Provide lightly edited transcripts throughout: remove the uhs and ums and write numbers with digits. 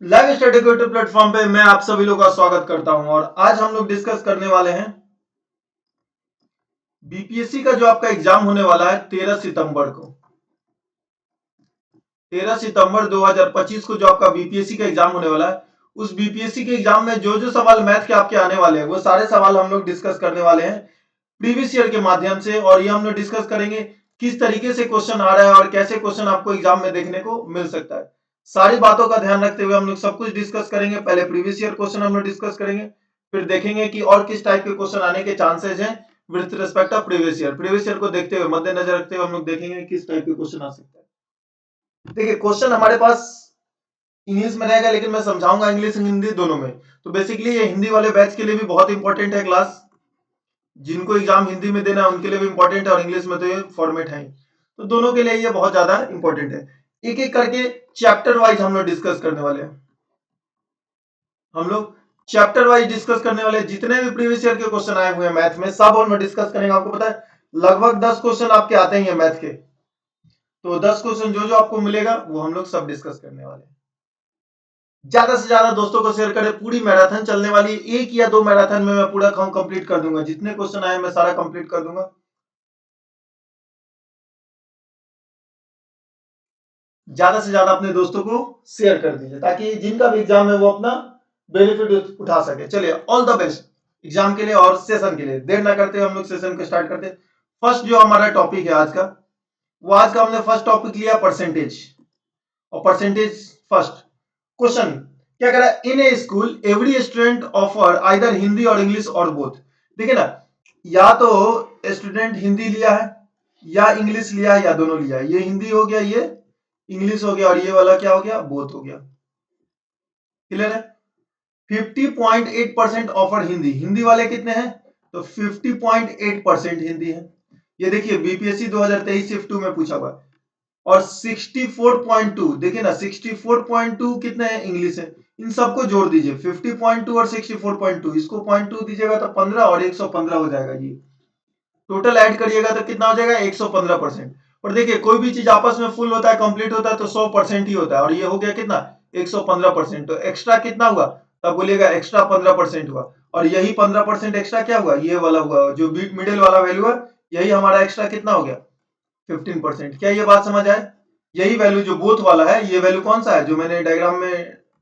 Live study YouTube platform पे मैं आप सभी लोग का स्वागत करता हूं और आज हम लोग डिस्कस करने वाले हैं बीपीएससी का जो आपका एग्जाम होने वाला है 13 सितंबर को। 13 सितंबर 2025 को जो आपका बीपीएससी का एग्जाम होने वाला है, उस बीपीएससी के एग्जाम में जो जो सवाल मैथ के आपके आने वाले हैं वो सारे सवाल हम लोग डिस्कस करने वाले हैं प्रीवियस ईयर के माध्यम से। और ये हम लोग डिस्कस करेंगे किस तरीके से क्वेश्चन आ रहा है और कैसे क्वेश्चन आपको एग्जाम में देखने को मिल सकता है। सारी बातों का ध्यान रखते हुए हम लोग सब कुछ डिस्कस करेंगे। पहले प्रीवियस ईयर क्वेश्चन हम लोग डिस्कस करेंगे, फिर देखेंगे कि और किस टाइप के क्वेश्चन आने के चांसेस हैं with respect of previous year को देखते हुए, मद्देनजर रखते हुए हम लोग देखेंगे किस टाइप के क्वेश्चन आ सकते हैं। देखिए, क्वेश्चन हमारे पास इंग्लिश में रहेगा, लेकिन मैं समझाऊंगा इंग्लिश हिंदी दोनों में। तो बेसिकली ये हिंदी वाले बैच के लिए भी बहुत इंपॉर्टेंट है क्लास। जिनको एग्जाम हिंदी में देना है उनके लिए भी इंपॉर्टेंट है और इंग्लिश में तो ये फॉर्मेट है, तो दोनों के लिए ये बहुत ज्यादा इंपॉर्टेंट है। एक एक करके चैप्टर वाइज हम लोग डिस्कस करने वाले हैं। हम लोग चैप्टर वाइज डिस्कस करने वाले, जितने भी प्रीवियस ईयर के क्वेश्चन आए हुए हैं मैथ में सब हम लोग डिस्कस करेंगे। आपको पता है लगभग 10 क्वेश्चन आपके आते ही हैं मैथ के, तो 10 क्वेश्चन जो जो आपको मिलेगा वो हम लोग सब डिस्कस करने वाले हैं। ज्यादा से ज्यादा दोस्तों को शेयर करें। पूरी मैराथन चलने वाली है, 1 या 2 मैराथन में मैं पूरा काम कंप्लीट कर दूंगा। जितने क्वेश्चन आए मैं सारा कंप्लीट कर दूंगा। ज्यादा से ज्यादा अपने दोस्तों को शेयर कर दीजिए ताकि जिनका भी एग्जाम है वो अपना बेनिफिट उठा सके। चलिए, ऑल द बेस्ट एग्जाम के लिए और सेशन के लिए। देर ना करते हम लोग सेशन को स्टार्ट करते। फर्स्ट जो हमारा टॉपिक है आज का, वो आज का हमने फर्स्ट टॉपिक लिया परसेंटेज। और परसेंटेज फर्स्ट क्वेश्चन क्या कह रहा है, in a school every student offer either Hindi और इंग्लिश और बोथ। देखिए ना, या तो स्टूडेंट हिंदी लिया है या इंग्लिश लिया है या दोनों लिया है। ये हिंदी हो गया, ये इंग्लिश हो गया और ये वाला क्या हो गया, बोथ हो गया। क्लियर है। 50.8% ऑफर हिंदी। हिंदी वाले कितने हैं, तो 50.8% हिंदी है। ये देखिए बीपीएससी 2023 शिफ्ट 2 में पूछा हुआ। और 64.2, देखिए ना 64.2 कितने हैं, इंग्लिश है। इन सबको जोड़ दीजिए 50.2 और 64.2, इसको 0.2 दीजिएगा तो 15 और 115 हो जाएगा। ये टोटल ऐड करिएगा तो कितना हो जाएगा, 115%। और देखिए कोई भी चीज आपस में फुल होता है, कंप्लीट होता है तो 100% ही होता है। और ये हो गया कितना, 115%। तो एक्स्ट्रा कितना हुआ, तब बोलिएगा एक्स्ट्रा 15% हुआ। और यही 15% एक्स्ट्रा क्या हुआ, ये वाला हुआ जो बीट मिडिल वाला वैल्यू है, यही हमारा एक्स्ट्रा कितना हो गया, 15%। क्या ये बात समझ आए। यही वैल्यू जो बोथ वाला है, ये वैल्यू कौन सा है जो मैंने डायग्राम में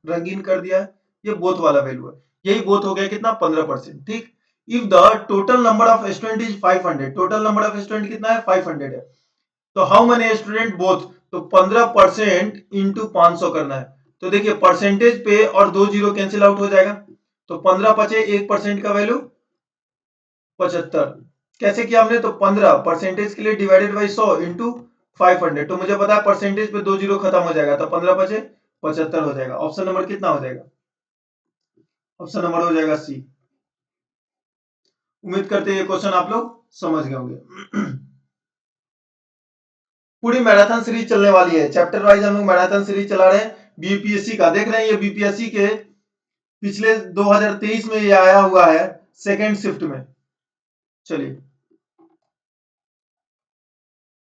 रंगीन कर दिया है, ये बोथ वाला वैल्यू है। यही बोथ हो गया कितना, 15%। ठीक। If the total number of student is 500, total number of student कितना है, 500 है। तो हाउ मेनी स्टूडेंट बोथ, तो 15% इंटू 500 करना है। तो देखिए परसेंटेज पे और 2 जीरो कैंसिल आउट हो जाएगा, तो 15 बचे, 1% का वैल्यू 75। कैसे किया हमने, तो 15 परसेंटेज के लिए डिवाइडेड बाई 100 इंटू 500। तो मुझे पता है परसेंटेज पे 2 जीरो खत्म हो जाएगा, तो 15 बचे 75 हो जाएगा। ऑप्शन नंबर कितना हो जाएगा, ऑप्शन नंबर हो जाएगा सी। उम्मीद करते हैं ये क्वेश्चन आप लोग समझ गए होंगे। पूरी मैराथन सीरीज चलने वाली है, चैप्टर वाइज हम लोग मैराथन सीरीज चला रहे हैं बीपीएससी का। देख रहे हैं ये बीपीएससी के पिछले 2023 में ये आया हुआ है सेकेंड शिफ्ट में। चलिए,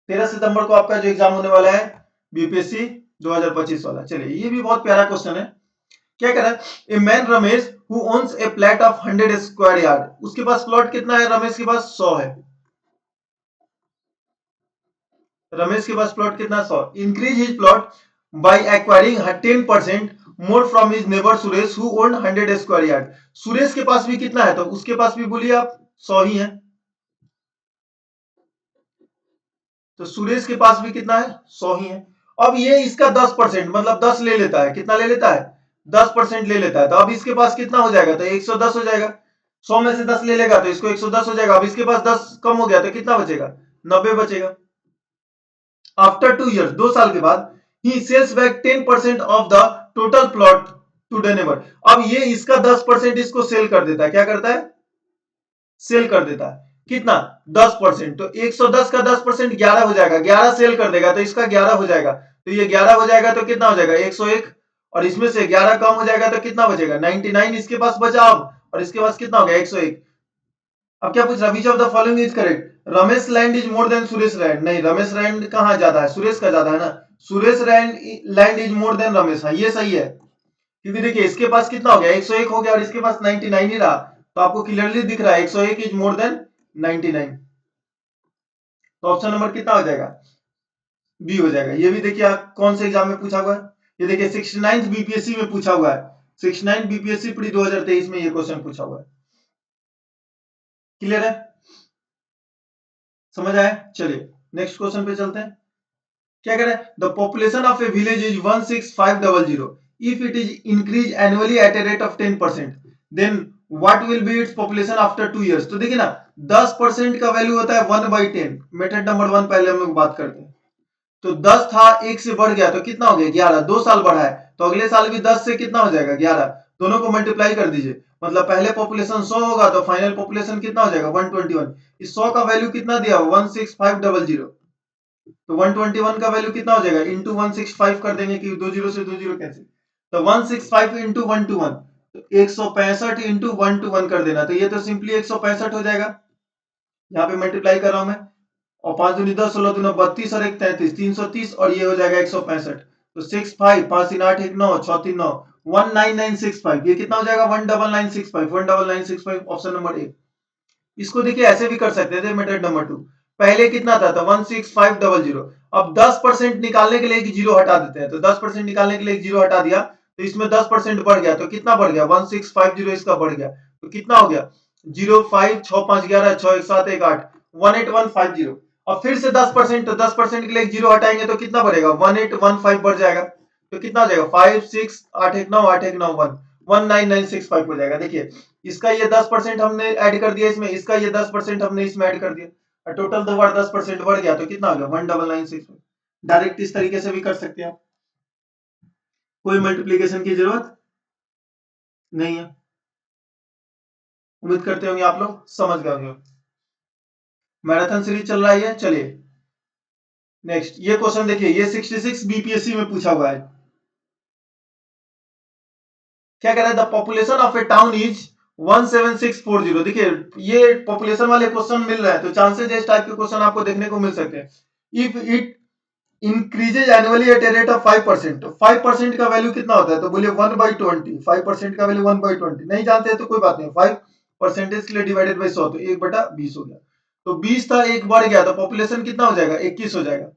13 सितंबर को आपका जो एग्जाम होने वाला है बीपीएससी 2025 वाला। चलिए, ये भी बहुत प्यारा क्वेश्चन है। क्या कह रहा है, a man Ramesh who owns A plot of 100 square yard. उसके पास प्लॉट कितना है, रमेश के पास 100 है। रमेश के पास प्लॉट कितना, 100। Increase his plot bye acquiring 10% more from his neighbour Suresh who owned 100 square yard. Suresh के पास भी कितना है, तो उसके पास भी बोलिए आप 100 ही है। तो सुरेश के पास भी कितना है, 100 ही है। अब ये इसका 10% मतलब 10 ले लेता है। कितना ले लेता है, 10% ले लेता है। तो अब इसके पास कितना हो जाएगा, तो 110 हो जाएगा। 100 में से 10 ले लेगा तो इसको 110 हो जाएगा। अब इसके पास 10 कम हो गया तो कितना बचेगा, 90 बचेगा। आफ्टर 2 years, 2 साल के बाद, he sells back 10% of the total plot to the neighbour. अब ये इसका 10% इसको सेल कर देता है। क्या करता है, सेल कर देता है। कितना, 10%। तो 110 का 10% 11 हो जाएगा। 11 सेल कर देगा तो इसका 11 हो जाएगा। तो ये 11 हो जाएगा तो कितना हो जाएगा, 101। और इसमें से 11 कम हो जाएगा तो कितना बचेगा, 99 इसके पास बचा अब। और इसके पास कितना हो गया, 101। अब क्या पूछ रहा, which of the following is correct. Ramesh land is more than Suresh land. नहीं, रमेश लैंड कहां ज्यादा है, सुरेश का ज्यादा है ना। Suresh land is more than Ramesh, हाँ ये सही है। क्योंकि देखिए इसके पास कितना हो गया 101 हो गया और इसके पास 99 ही रहा, तो आपको क्लियरली दिख रहा है 101 इज मोर देन 99। तो ऑप्शन नंबर कितना हो जाएगा, बी हो जाएगा। ये भी देखिए आप कौन से एग्जाम में पूछा हुआ है, ये देखिए 69th बीपीएससी में पूछा हुआ है, 69 बीपीएससी प्री 2023 में ये क्वेश्चन पूछा हुआ है। क्लियर है, समझ आया। चलिए नेक्स्ट क्वेश्चन पे चलते हैं। क्या कह रहा है, the population of a village is 16500 if it is increase annually at a rate of 10%, then what will be its population after 2 years. तो देखिए ना 10% का वैल्यू होता है 1/10। मेथड नंबर 1 पहले हम लोग बात करते हैं। तो 10 था, 1 से बढ़ गया तो कितना हो गया 11, 2 साल बढ़ा है तो अगले साल भी 10 से कितना हो जाएगा 11, दोनों को मल्टीप्लाई कर दीजिए, मतलब पहले पॉपुलेशन 100 होगा तो फाइनल पॉपुलेशन कितना हो जाएगा 121। इस 100 का वैल्यू कितना दिया 16500, तो 121 का वैल्यू कितना हो जाएगा इंटू 165 कर देंगे कि 20 से 20 कैंसिल, तो 165 इंटू 121, तो 165 इंटू 121 कर देना, तो ये तो सिंपली 165 हो जाएगा। यहाँ पे मल्टीप्लाई कर रहा हूं मैं, और 5 दूनी 10, 16 दूना 32 और 1 33, 330 और ये हो जाएगा 165। तो 65, 5 3 8 1 9 6 3 9, 19965, ये कितना हो जाएगा 19965, 19965 ऑप्शन नंबर ए। इसको देखिए ऐसे भी कर सकते थे मेथड नंबर 2, पहले कितना था 16500, अब 10% निकालने के लिए एक जीरो हटा देते हैं, तो 10% निकालने के लिए एक जीरो हटा दिया तो इसमें 10% बढ़ गया, तो कितना बढ़ गया 1650, इसका बढ़ गया तो कितना हो गया 05 6 5 11 6 1 7 1 8 18150। अब फिर से 10%, तो 10% के लिए एक जीरो हटाएंगे तो कितना बढ़ेगा 1815 बढ़ जाएगा, तो कितना हो जाएगा 5 6 8 1 9 8 1 9 1 19965 हो जाएगा। देखिए इसका ये 10% हमने ऐड कर दिया इसमें, इसका ये 10% हमने इसमें ऐड कर दिया, और टोटल दो बार 10% बढ़ गया तो कितना हो गया 19965। डायरेक्ट इस तरीके से भी कर सकते हैं, कोई मल्टीप्लीकेशन की जरूरत नहीं है। उम्मीद करते होंगे आप लोग समझ गए होंगे। मैराथन सीरीज चल रहा है, चलिए नेक्स्ट ये क्वेश्चन देखिए, ये 66 बीपीएससी में पूछा हुआ है। क्या कह रहा है, the population of A town is 17640। देखिए ये पॉपुलेशन वाले क्वेश्चन मिल रहे हैं तो चांसेस इस टाइप के क्वेश्चन आपको देखने को मिल सकते हैं। If it increases annually at a rate of 5%, तो 5% का वैल्यू कितना होता है, तो बोलिए 1/20, 5% का वैल्यू 1/20, नहीं जानते हैं तो कोई बात नहीं, 5% के लिए डिवाइडेड बाई 100, तो 1/20 हो गया, तो 20 था एक बढ़ गया तो पॉपुलेशन कितना हो जाएगा 21 हो जाएगा,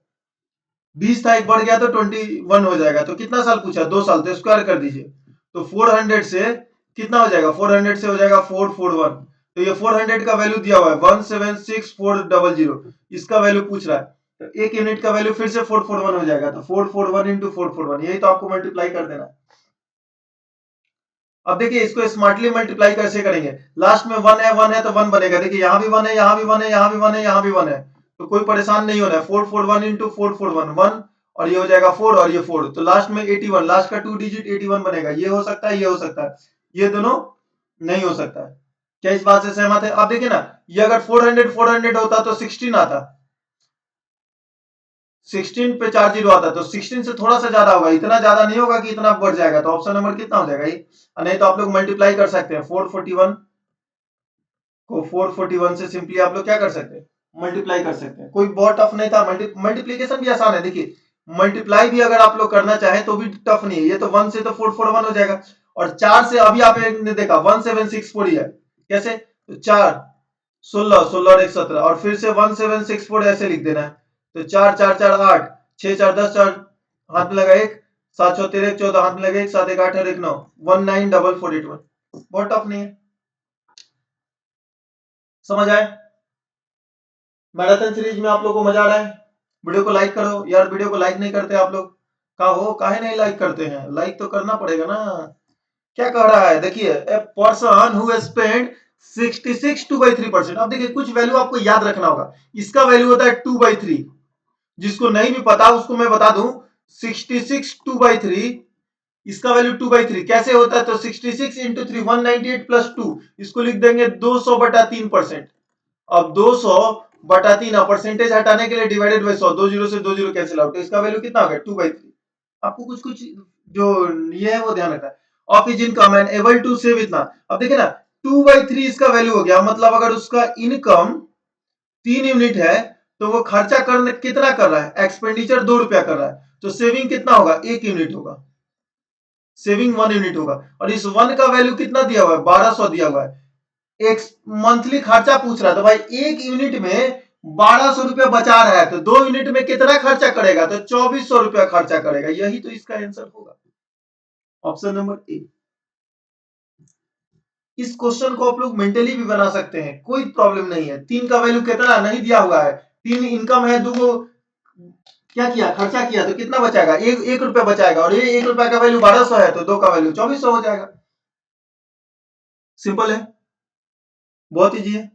20 था एक बढ़ गया तो 21 हो जाएगा, तो कितना साल पूछा 2 साल, तो स्क्वायर कर दीजिए, तो 400 से कितना हो जाएगा 400 से हो जाएगा 441, तो ये 400 का वैल्यू दिया हुआ है 17640, इसका वैल्यू पूछ रहा है, तो एक यूनिट का वैल्यू फिर से 441 हो जाएगा, तो 441 इंटू 441, यही तो आपको मल्टीप्लाई कर देना। अब देखिए इसको स्मार्टली मल्टीप्लाई कैसे करेंगे, लास्ट में 1 है तो 1 बनेगा, देखिए यहाँ भी 1 है, यहाँ भी 1 है, यहाँ भी 1 है, यहाँ भी 1 है, तो कोई परेशान नहीं होना है, 441 इंटू 441 1, और ये हो जाएगा 4 और ये 4, तो लास्ट में 81, लास्ट का 2 डिजिट 81 बनेगा, ये हो सकता है, ये हो सकता है, ये दोनों नहीं हो सकता है। क्या इस बात से सहमत है। अब देखिए ना ये अगर 400 होता तो 16 आता, 16 पे 4 जीरो आता, तो 16 से थोड़ा सा ज्यादा होगा, इतना ज्यादा नहीं होगा कि इतना बढ़ जाएगा, तो ऑप्शन नंबर कितना हो जाएगा ये, नहीं तो आप लोग मल्टीप्लाई कर सकते हैं 441 को 441 से, सिंपली आप लोग क्या कर सकते हैं मल्टीप्लाई कर सकते हैं, कोई बहुत टफ नहीं था, मल्टीप्लीकेशन भी आसान है। देखिए मल्टीप्लाई भी अगर आप लोग करना चाहें तो भी टफ नहीं है, ये तो 1 से तो 441 हो जाएगा, और 4 से अभी आपने देखा 1764 ही है, कैसे, तो 4 16 16 और 1 17, और फिर से 1764 ऐसे लिख देना है, तो 4 4 4 8 6 4 10 4 हाथ में लगा 1 7 6 13 14 हाथ में लगा 1 7 1 8 और 1 9 194481, बहुत टफ नहीं है, समझ आए। मैराथन सीरीज में आप लोगों को मजा आ रहा है, वीडियो को लाइक करो यार, वीडियो को लाइक नहीं करते आप लोग, का हो काहे नहीं लाइक करते हैं, लाइक तो करना पड़ेगा ना। क्या कह रहा है देखिए, ए पर्सन हु स्पेंड 66 2/3%, अब देखिए कुछ वैल्यू आपको याद रखना होगा, इसका वैल्यू होता है 2/3, जिसको नहीं भी पता उसको मैं बता दूं, 66 2/3, इसका वैल्यू 2/3 कैसे होता है, तो 66 इंटू 3 198 प्लस 2, इसको लिख देंगे 200/3%। अब 200/3 परसेंटेज हटाने के लिए डिवाइडेड बाई 100, 2 जीरो से 2 जीरो कैंसिल आउट, तो इसका वैल्यू कितना हो गया 2/3। आपको कुछ कुछ जो ये है वो ध्यान रखना है। Of is income and able to save इतना, अब देखिए ना 2/3 इसका वैल्यू हो गया, मतलब अगर उसका इनकम 3 यूनिट है तो वो खर्चा करने कितना कर रहा है, एक्सपेंडिचर 2 रुपया कर रहा है, तो सेविंग कितना होगा 1 यूनिट होगा। सेविंग 1 यूनिट होगा, और इस 1 का वैल्यू कितना दिया हुआ है, 1200 दिया हुआ है। एक मंथली खर्चा पूछ रहा है, तो भाई एक यूनिट में 1200 रुपया बचा रहा है, तो 2 यूनिट में कितना खर्चा करेगा, तो 2400 रुपया खर्चा करेगा। यही तो इसका आंसर होगा, ऑप्शन नंबर ए। इस क्वेश्चन को आप लोग मेंटली भी बना सकते हैं, कोई प्रॉब्लम नहीं है। 3 का वैल्यू कितना नहीं दिया हुआ है, 3 इनकम है, 2 क्या किया, खर्चा किया, तो कितना बचाएगा, एक रुपया बचाएगा, और ये 1 रुपया का वैल्यू 1200 है, तो 2 का वैल्यू 2400 हो जाएगा। सिंपल है, बहुत इजी है।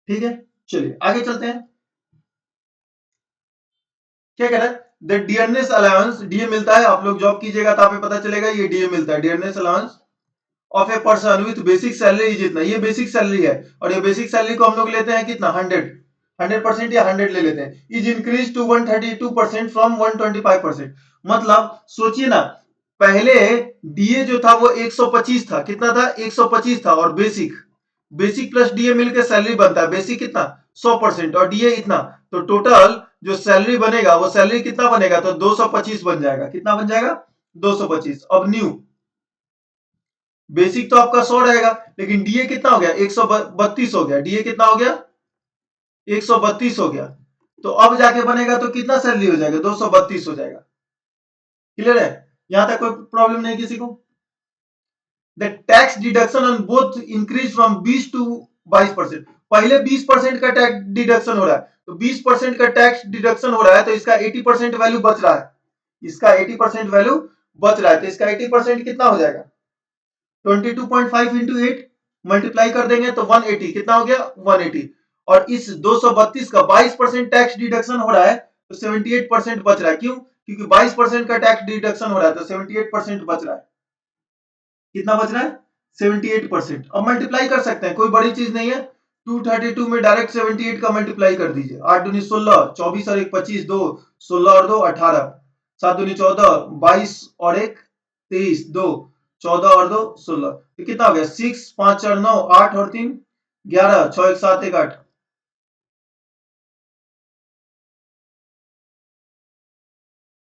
ठीक है, चलिए आगे चलते हैं। क्या कह रहा है, द डियरनेस अलाउंस, डीए मिलता है, आप लोग जॉब कीजिएगा तो आपको पता चलेगा ये डीए मिलता है। Dearness allowance of a person with basic salary is इतना, ये बेसिक सैलरी है, और ये बेसिक सैलरी को हम लोग लेते हैं कितना, 100% या 100 ले लेते हैं। Is increase to 132% from 125%। मतलब सोचिए ना, पहले डीए जो था वो 125 था, कितना था, 125 था, और बेसिक बेसिक प्लस डीए मिलकर सैलरी बनता है, बेसिक कितना 100% और डीए इतना, तो टोटल जो सैलरी बनेगा वो सैलरी कितना बनेगा, तो 225 बन जाएगा। कितना बन जाएगा, 225। अब न्यू बेसिक तो आपका 100 रहेगा, लेकिन डीए कितना हो गया, 132 हो गया, डीए कितना हो गया, 132 हो गया, तो अब जाके बनेगा तो कितना सैलरी हो जाएगा, 232 हो जाएगा। क्लियर है, यहां तक कोई प्रॉब्लम नहीं किसी को। The tax deduction on both increase from 20 to 22%। पहले 20% का टैक्स डिडक्शन हो रहा है, तो 20% का टैक्स डिडक्शन हो रहा है, तो इसका 80% वैल्यू बच रहा है, इसका 80% वैल्यू बच रहा है, तो इसका 80% कितना हो जाएगा, 22.5 इंटू 8 मल्टीप्लाई कर देंगे तो 180, कितना हो गया, 180। और इस 232 का 22% टैक्स डिडक्शन हो रहा है, तो 78% बच रहा है। क्यों, क्योंकि 22% का टैक्स डिडक्शन हो रहा है, तो 78% बच रहा है। कितना बच रहा है, 78%। अब मल्टीप्लाई कर सकते हैं, कोई बड़ी चीज नहीं है। 232 में डायरेक्ट 78 का मल्टीप्लाई कर दीजिए। 8 दूनी 16, 24 और 1 25, 2 16 और 2 18, 7 दूनी 14, 22 और 1 23, 2 14 और 2 16, तो कितना हो गया, 6 5 और 9 8 और 3 11, 6 1 7 1 8।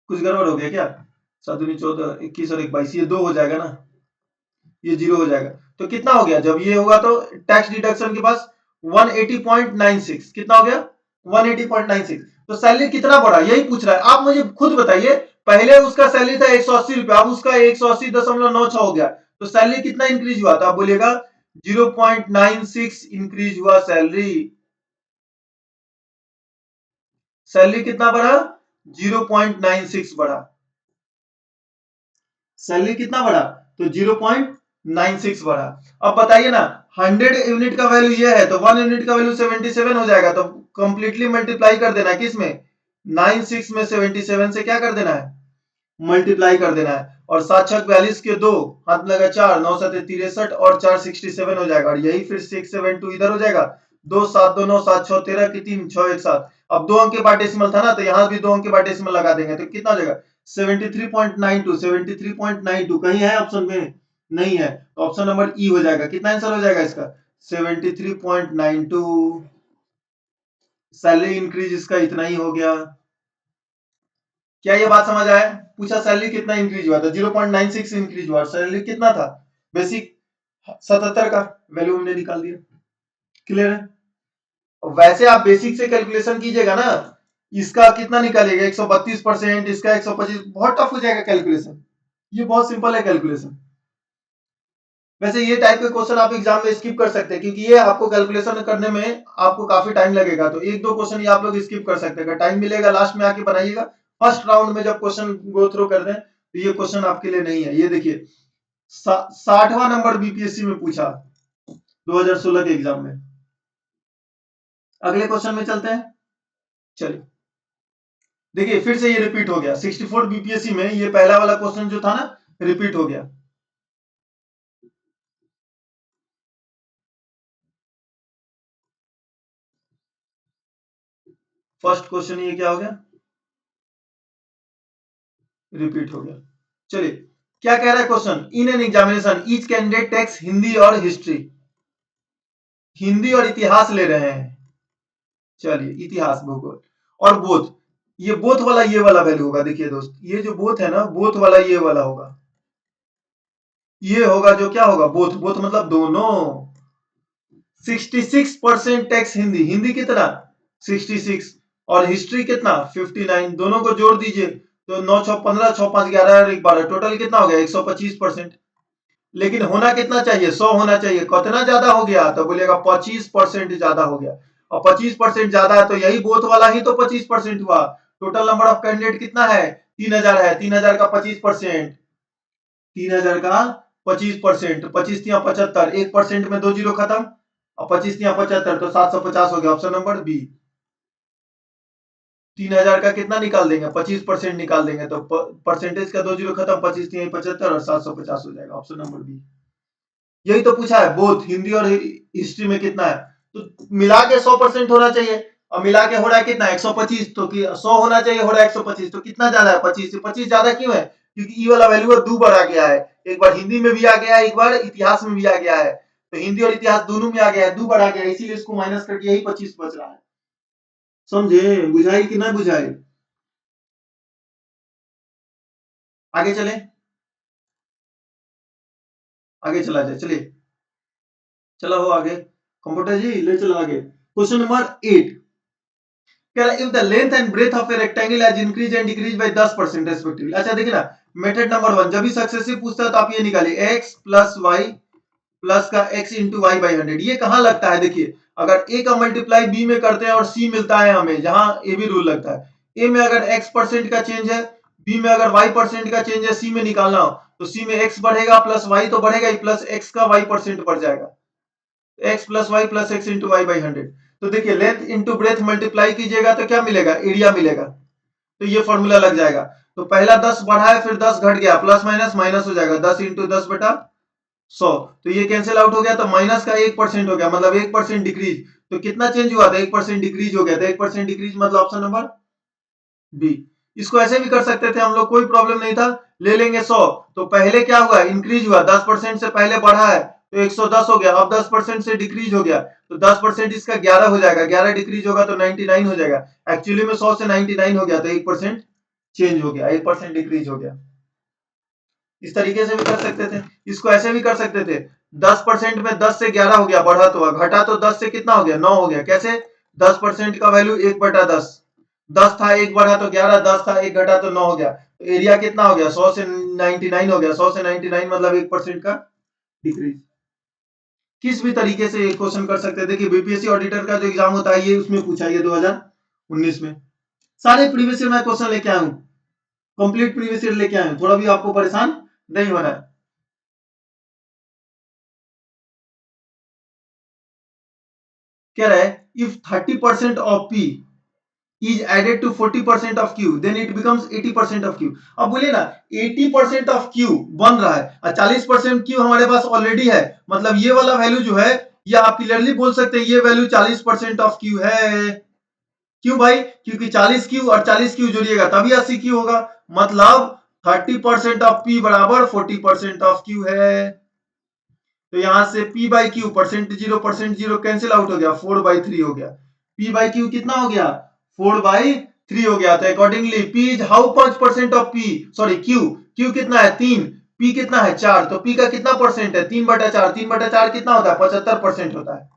कुछ गड़बड़ हो गया क्या, 7 दूनी 14, 21 और 1 22, ये 2 हो जाएगा ना, ये 0 हो जाएगा। तो कितना हो गया, जब ये होगा तो टैक्स डिडक्शन के पास 180.96, कितना हो गया, 180.96। तो सैलरी कितना बढ़ा, यही पूछ रहा है। आप मुझे खुद बताइए, पहले उसका सैलरी था 180 रुपया, अब उसका 180.96 हो गया, तो सैलरी कितना इंक्रीज हुआ, तो आप बोलिएगा 0.96 इंक्रीज हुआ सैलरी। सैलरी कितना बढ़ा, 0.96 बढ़ा। सैलरी कितना बढ़ा, तो 0.96 बढ़ा। अब बताइए ना, 100 यूनिट का वैल्यू ये है, तो 1 यूनिट का वैल्यू 77 हो जाएगा, तो कंप्लीटली मल्टीप्लाई कर देना है, किसमें, 96 में 77 से क्या कर देना है, मल्टीप्लाई कर देना है। और 7 6 42 के 2 हाथ में लगा 4, 9 7 63 और 4 67 हो जाएगा, और यही फिर 672 इधर हो जाएगा। 2 7 2 9 7 6 13 की 3 6 1 7। अब 2 अंक के बाद डेसिमल था ना, तो यहां भी 2 अंक के बाद डेसिमल लगा देंगे, तो कितना हो जाएगा, 73.92। 73.92 कहीं है ऑप्शन में, नहीं है, तो ऑप्शन नंबर ई हो जाएगा। कितना आंसर हो जाएगा इसका, 73.92। सैलरी इंक्रीज इसका इतना ही हो गया। क्या ये बात समझ आया, पूछा सैलरी कितना इंक्रीज हुआ था, 0.96 इंक्रीज हुआ, सैलरी कितना था, बेसिक 77 का वैल्यू हमने निकाल दिया। क्लियर है, वैसे आप बेसिक से कैलकुलेशन कीजिएगा ना, इसका कितना निकालेगा, 132%, इसका 125, बहुत टफ हो जाएगा कैलकुलेशन। ये बहुत सिंपल है कैलकुलेशन। वैसे ये टाइप के क्वेश्चन आप एग्जाम में स्किप कर सकते हैं, क्योंकि ये आपको कैलकुलेशन करने में आपको काफी टाइम लगेगा, तो एक दो क्वेश्चन ये आप लोग स्किप कर सकते हैं। अगर टाइम मिलेगा लास्ट में आके बनाइएगा, फर्स्ट राउंड में जब क्वेश्चन गो थ्रू कर दें तो ये क्वेश्चन आपके लिए नहीं है। ये देखिए 60वां नंबर बीपीएससी में पूछा 2016 के एग्जाम में। अगले क्वेश्चन में चलते हैं, चलिए देखिए फिर से ये रिपीट हो गया, 64 बीपीएससी में ये पहला वाला क्वेश्चन जो था ना, रिपीट हो गया। फर्स्ट क्वेश्चन ये क्या हो गया, रिपीट हो गया। चलिए क्या कह रहा है question, in an examination each candidate takes Hindi और हिस्ट्री, हिंदी और इतिहास ले रहे हैं। चलिए इतिहास भूगोल और बोध, ये बोथ वाला ये वाला वैल्यू होगा। देखिए दोस्त, ये जो बोथ है ना, बोथ वाला ये वाला होगा, ये होगा जो क्या होगा, बोथ। बोथ मतलब दोनों। 66% टैक्स हिंदी, हिंदी कितना 66, और हिस्ट्री कितना 59, दोनों को जोड़ दीजिए तो 9 6 15 6 5 11 और 1 12, टोटल कितना हो गया 125%। लेकिन होना कितना चाहिए, 100 होना चाहिए। कितना ज्यादा हो गया, तो बोलिएगा 25% ज्यादा हो गया। और 25% ज्यादा है तो यही बोथ वाला ही तो 25% हुआ। टोटल नंबर ऑफ कैंडिडेट कितना है, 3000 है। 3000 का 25%, 3000 का 25%, 25 या 75, 1% में 2 जीरो खत्म, और 25 या 75 तो 750 हो गया। Option number B. 3000 का कितना निकाल देंगे, 25% निकाल देंगे तो परसेंटेज का 2 जीरो खत्म, 25 या 75 और 750 हो जाएगा। Option number B. यही तो पूछा है, बोथ हिंदी और हिस्ट्री में कितना है, तो मिला के 100% होना चाहिए। और मिला के हो रहा है कितना 125, तो 100 होना चाहिए, हो रहा है 125, तो कितना ज्यादा है 25 से। 25 ज्यादा क्यों है, क्योंकि ई वाला वैल्यू 2 बार आ गया है। एक बार हिंदी में भी आ गया है, एक बार इतिहास में भी आ गया है। तो हिंदी और इतिहास दोनों में आ गया है, 2 बार आ गया है, इसीलिए इसको माइनस करके यही 25 बच रहा है। समझे, बुझाई कि ना बुझाई। आगे चले, आगे चला जाए, चलिए चला हो आगे। कंप्यूटर जी ले चलो आगे। Question number 8, if the length and breadth of a rectangle has increased and decreased by 10% respectively। अच्छा देखिए ना, मेथड नंबर 1, जब भी सक्सेसिव पूछता है तो आप ये निकालिए x प्लस वाई प्लस का x इंटू वाई बाई 100। ये कहां लगता है, देखिए अगर a का मल्टीप्लाई b में करते हैं और c मिलता है हमें, जहां a भी रूल लगता है। a में अगर x परसेंट का चेंज है, b में अगर y परसेंट का चेंज है, c में निकालना हो तो c में x बढ़ेगा प्लस y तो बढ़ेगा ही, प्लस x का y परसेंट बढ़ जाएगा। X plus y plus x into y by 100। तो देखिए लेंथ इंटू ब्रेथ मल्टीप्लाई कीजिएगा तो क्या मिलेगा, एरिया मिलेगा। तो ये फॉर्मूला लग जाएगा। तो पहला 10 बढ़ा है, फिर 10 घट गया, प्लस माइनस माइनस हो जाएगा, 10 इंटू 10 बटा 100। तो ये कैंसिल आउट हो गया, तो माइनस का 1% हो गया, मतलब 1% डिक्रीज। तो कितना चेंज हुआ था, 1% डिक्रीज हो गया था। 1% डिक्रीज मतलब ऑप्शन नंबर बी। इसको ऐसे भी कर सकते थे हम लोग, कोई प्रॉब्लम नहीं था। ले लेंगे 100, तो पहले क्या हुआ, इंक्रीज हुआ, 10% से पहले बढ़ा है तो 110 हो गया। अब 10% से डिक्रीज हो गया तो 10% इसका 11 हो जाएगा, 11 डिक्रीज होगा तो 99 हो जाएगा। एक्चुअली में 100 से 99 हो गया तो 1% चेंज हो गया, 1% डिक्रीज हो गया। इस तरीके से भी कर सकते थे। इसको ऐसे भी कर सकते थे, 10% में 10 से 11 हो गया, बढ़ा तो घटा तो 10 से कितना हो गया 9 हो गया। कैसे, 10% का वैल्यू 1 बटा 10, 10 था, 1 बढ़ा तो 11, 10 था, 1 घटा तो 9 हो गया। तो एरिया कितना हो गया, 100 से 99 हो गया। 100 से 99 मतलब 1% का डिक्रीज। किस भी तरीके से क्वेश्चन कर सकते हैं। देखिए बीपीएससी ऑडिटर का जो एग्जाम होता है, ये उसमें पूछा, ये 2019 में सारे प्रीवियस ईयर में क्वेश्चन लेके आया हूं, कंप्लीट प्रीवियस ईयर लेके आया हूं, थोड़ा भी आपको परेशान नहीं होना है। कह रहा है if 30% of P is added to 40% of Q, then it becomes 80% of Q। अब बोलिए ना 80% of Q बन रहा है और 40% Q हमारे पास ऑलरेडी है, मतलब ये वाला वैल्यू जो है, ये आप क्लियरली बोल सकते हैं ये वैल्यू 40% ऑफ Q है। क्यों भाई, क्योंकि 40 Q और 40 Q जोड़िएगा तभी 80 Q होगा, मतलब 30% ऑफ P बराबर 40% ऑफ Q है। तो यहां से P by Q percent zero cancel out हो गया, 4/3 हो गया। P बाई Q कितना हो गया, 4/3 हो गया। तो accordingly P is how much percent of P, sorry Q कितना है 3, P कितना है 4, तो P का कितना परसेंट है 3/4, 3/4 कितना होता है 75% होता है।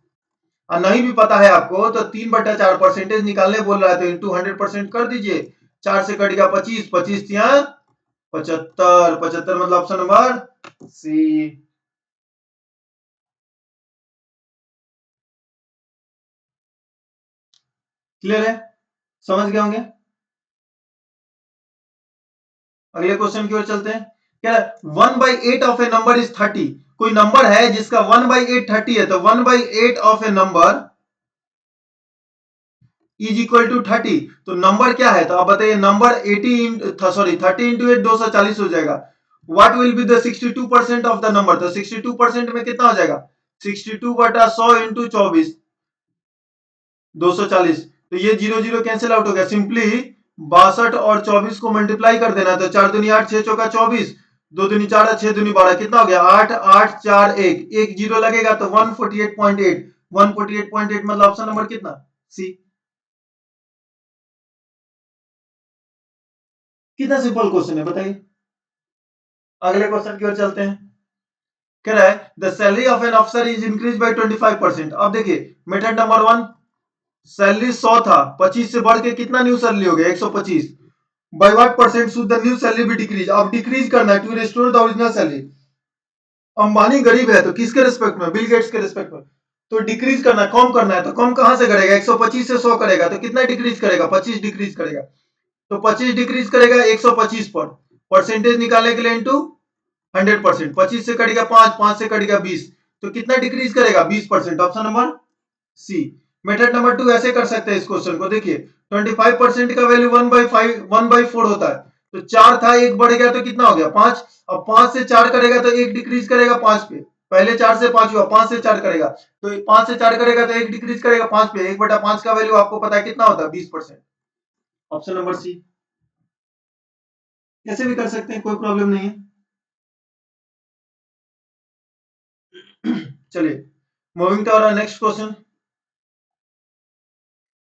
और नहीं भी पता है आपको तो 3/4 परसेंटेज निकालने बोल रहा है, तो इंटू 100% कर दीजिए। 4 से कट गया 25, 25 या 75, 75 मतलब ऑप्शन नंबर सी। क्लियर है, समझ गए होंगे। अगले क्वेश्चन की ओर चलते हैं। क्या 1/8 ऑफ ए नंबर इज 30। कोई नंबर है जिसका 1/8 30 है, तो 1/8 of a number is equal to 30। तो नंबर क्या है, तो आप बताइए नंबर 80 सॉरी 30 इंटू 8 240 हो जाएगा। What will be the 62% of the number, तो 62% में कितना हो जाएगा 62 बटा 100 इंटू 24 240। तो ये जीरो जीरो कैंसिल आउट हो गया, सिंपली 62 और 24 को मल्टीप्लाई कर देना। तो 4 दूनी 8, 6 चौका 24, 2 दूनी 4, 6 दूनी 12, कितना हो गया 8 8 4 1, एक जीरो लगेगा तो 148.8, 148.8 मतलब ऑप्शन नंबर कितना सी। कितना सिंपल क्वेश्चन है बताइए। अगले क्वेश्चन की ओर चलते हैं। कह रहा है the salary of an officer is increase by 25%। अब देखिए मेथड नंबर 1, सैलरी 100 था, 25 से बढ़ के कितना न्यू सैलरी हो गया 125। By what percent should the new salary be decrease. अब डिक्रीज करना है to restore the original salary. Ambani गरीब है तो किसके रिस्पेक्ट में, बिल गेट्स के रिस्पेक्ट में। तो डिक्रीज करना है, कम करना है, तो कम कहां से करेगा, 125 से 100 करेगा तो कितना डिक्रीज करेगा, 25 डिक्रीज करेगा। तो 25 डिक्रीज करेगा 125 पर, परसेंटेज निकालने के लिए इनटू 100%। 25 से कटेगा 5, 5 से कटेगा 20, तो कितना डिक्रीज करेगा 20%। Option number C. Method number 2 ऐसे कर सकते हैं इस क्वेश्चन को। देखिए 25% का वैल्यू 1/4 होता है, तो 4 था, एक बढ़ गया तो कितना हो गया 5। अब 5 से 4 करेगा तो एक डिक्रीज करेगा 5 पे, पहले 4 से 5 हुआ, 5 से 4 करेगा तो 5 से 4 करेगा तो एक डिक्रीज करेगा 5 पे, 1/5 का वैल्यू आपको पता है कितना होता है 20%। Option number C. ऐसे भी कर सकते हैं, कोई प्रॉब्लम नहीं है। चलिए moving to our next question.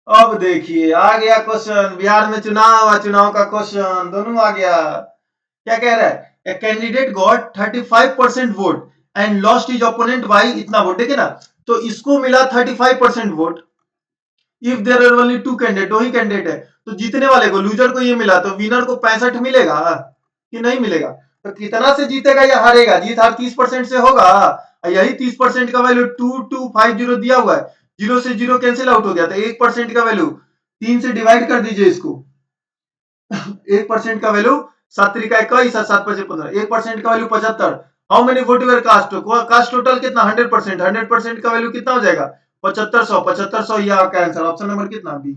अब देखिए आ गया क्वेश्चन, बिहार में चुनाव और चुनाव का क्वेश्चन दोनों आ गया। क्या कह रहा है, a candidate got 35% vote and lost his opponent by इतना वोट। देखिए ना, तो इसको मिला 35% vote. If there are only two candidate, दो ही कैंडिडेट है, तो जीतने वाले को, लूजर को ये मिला, तो विनर को 65 मिलेगा कि नहीं मिलेगा। तो कितना से जीतेगा या हारेगा, जीत हार 30% से होगा। यही 30% का वैल्यू 2250 दिया हुआ है, जीरो से जीरो कैंसिल आउट हो गया, तो 1% का वैल्यू 3 से डिवाइड कर दीजिए इसको। 1% का वैल्यू 7 3 21, 7 5 15, 1% का value 75। How many vote your cast, cast total कितना 100%, 100% का वैल्यू कितना हो जाएगा 7500, 7500 ये आपका आंसर। ऑप्शन नंबर कितना बी।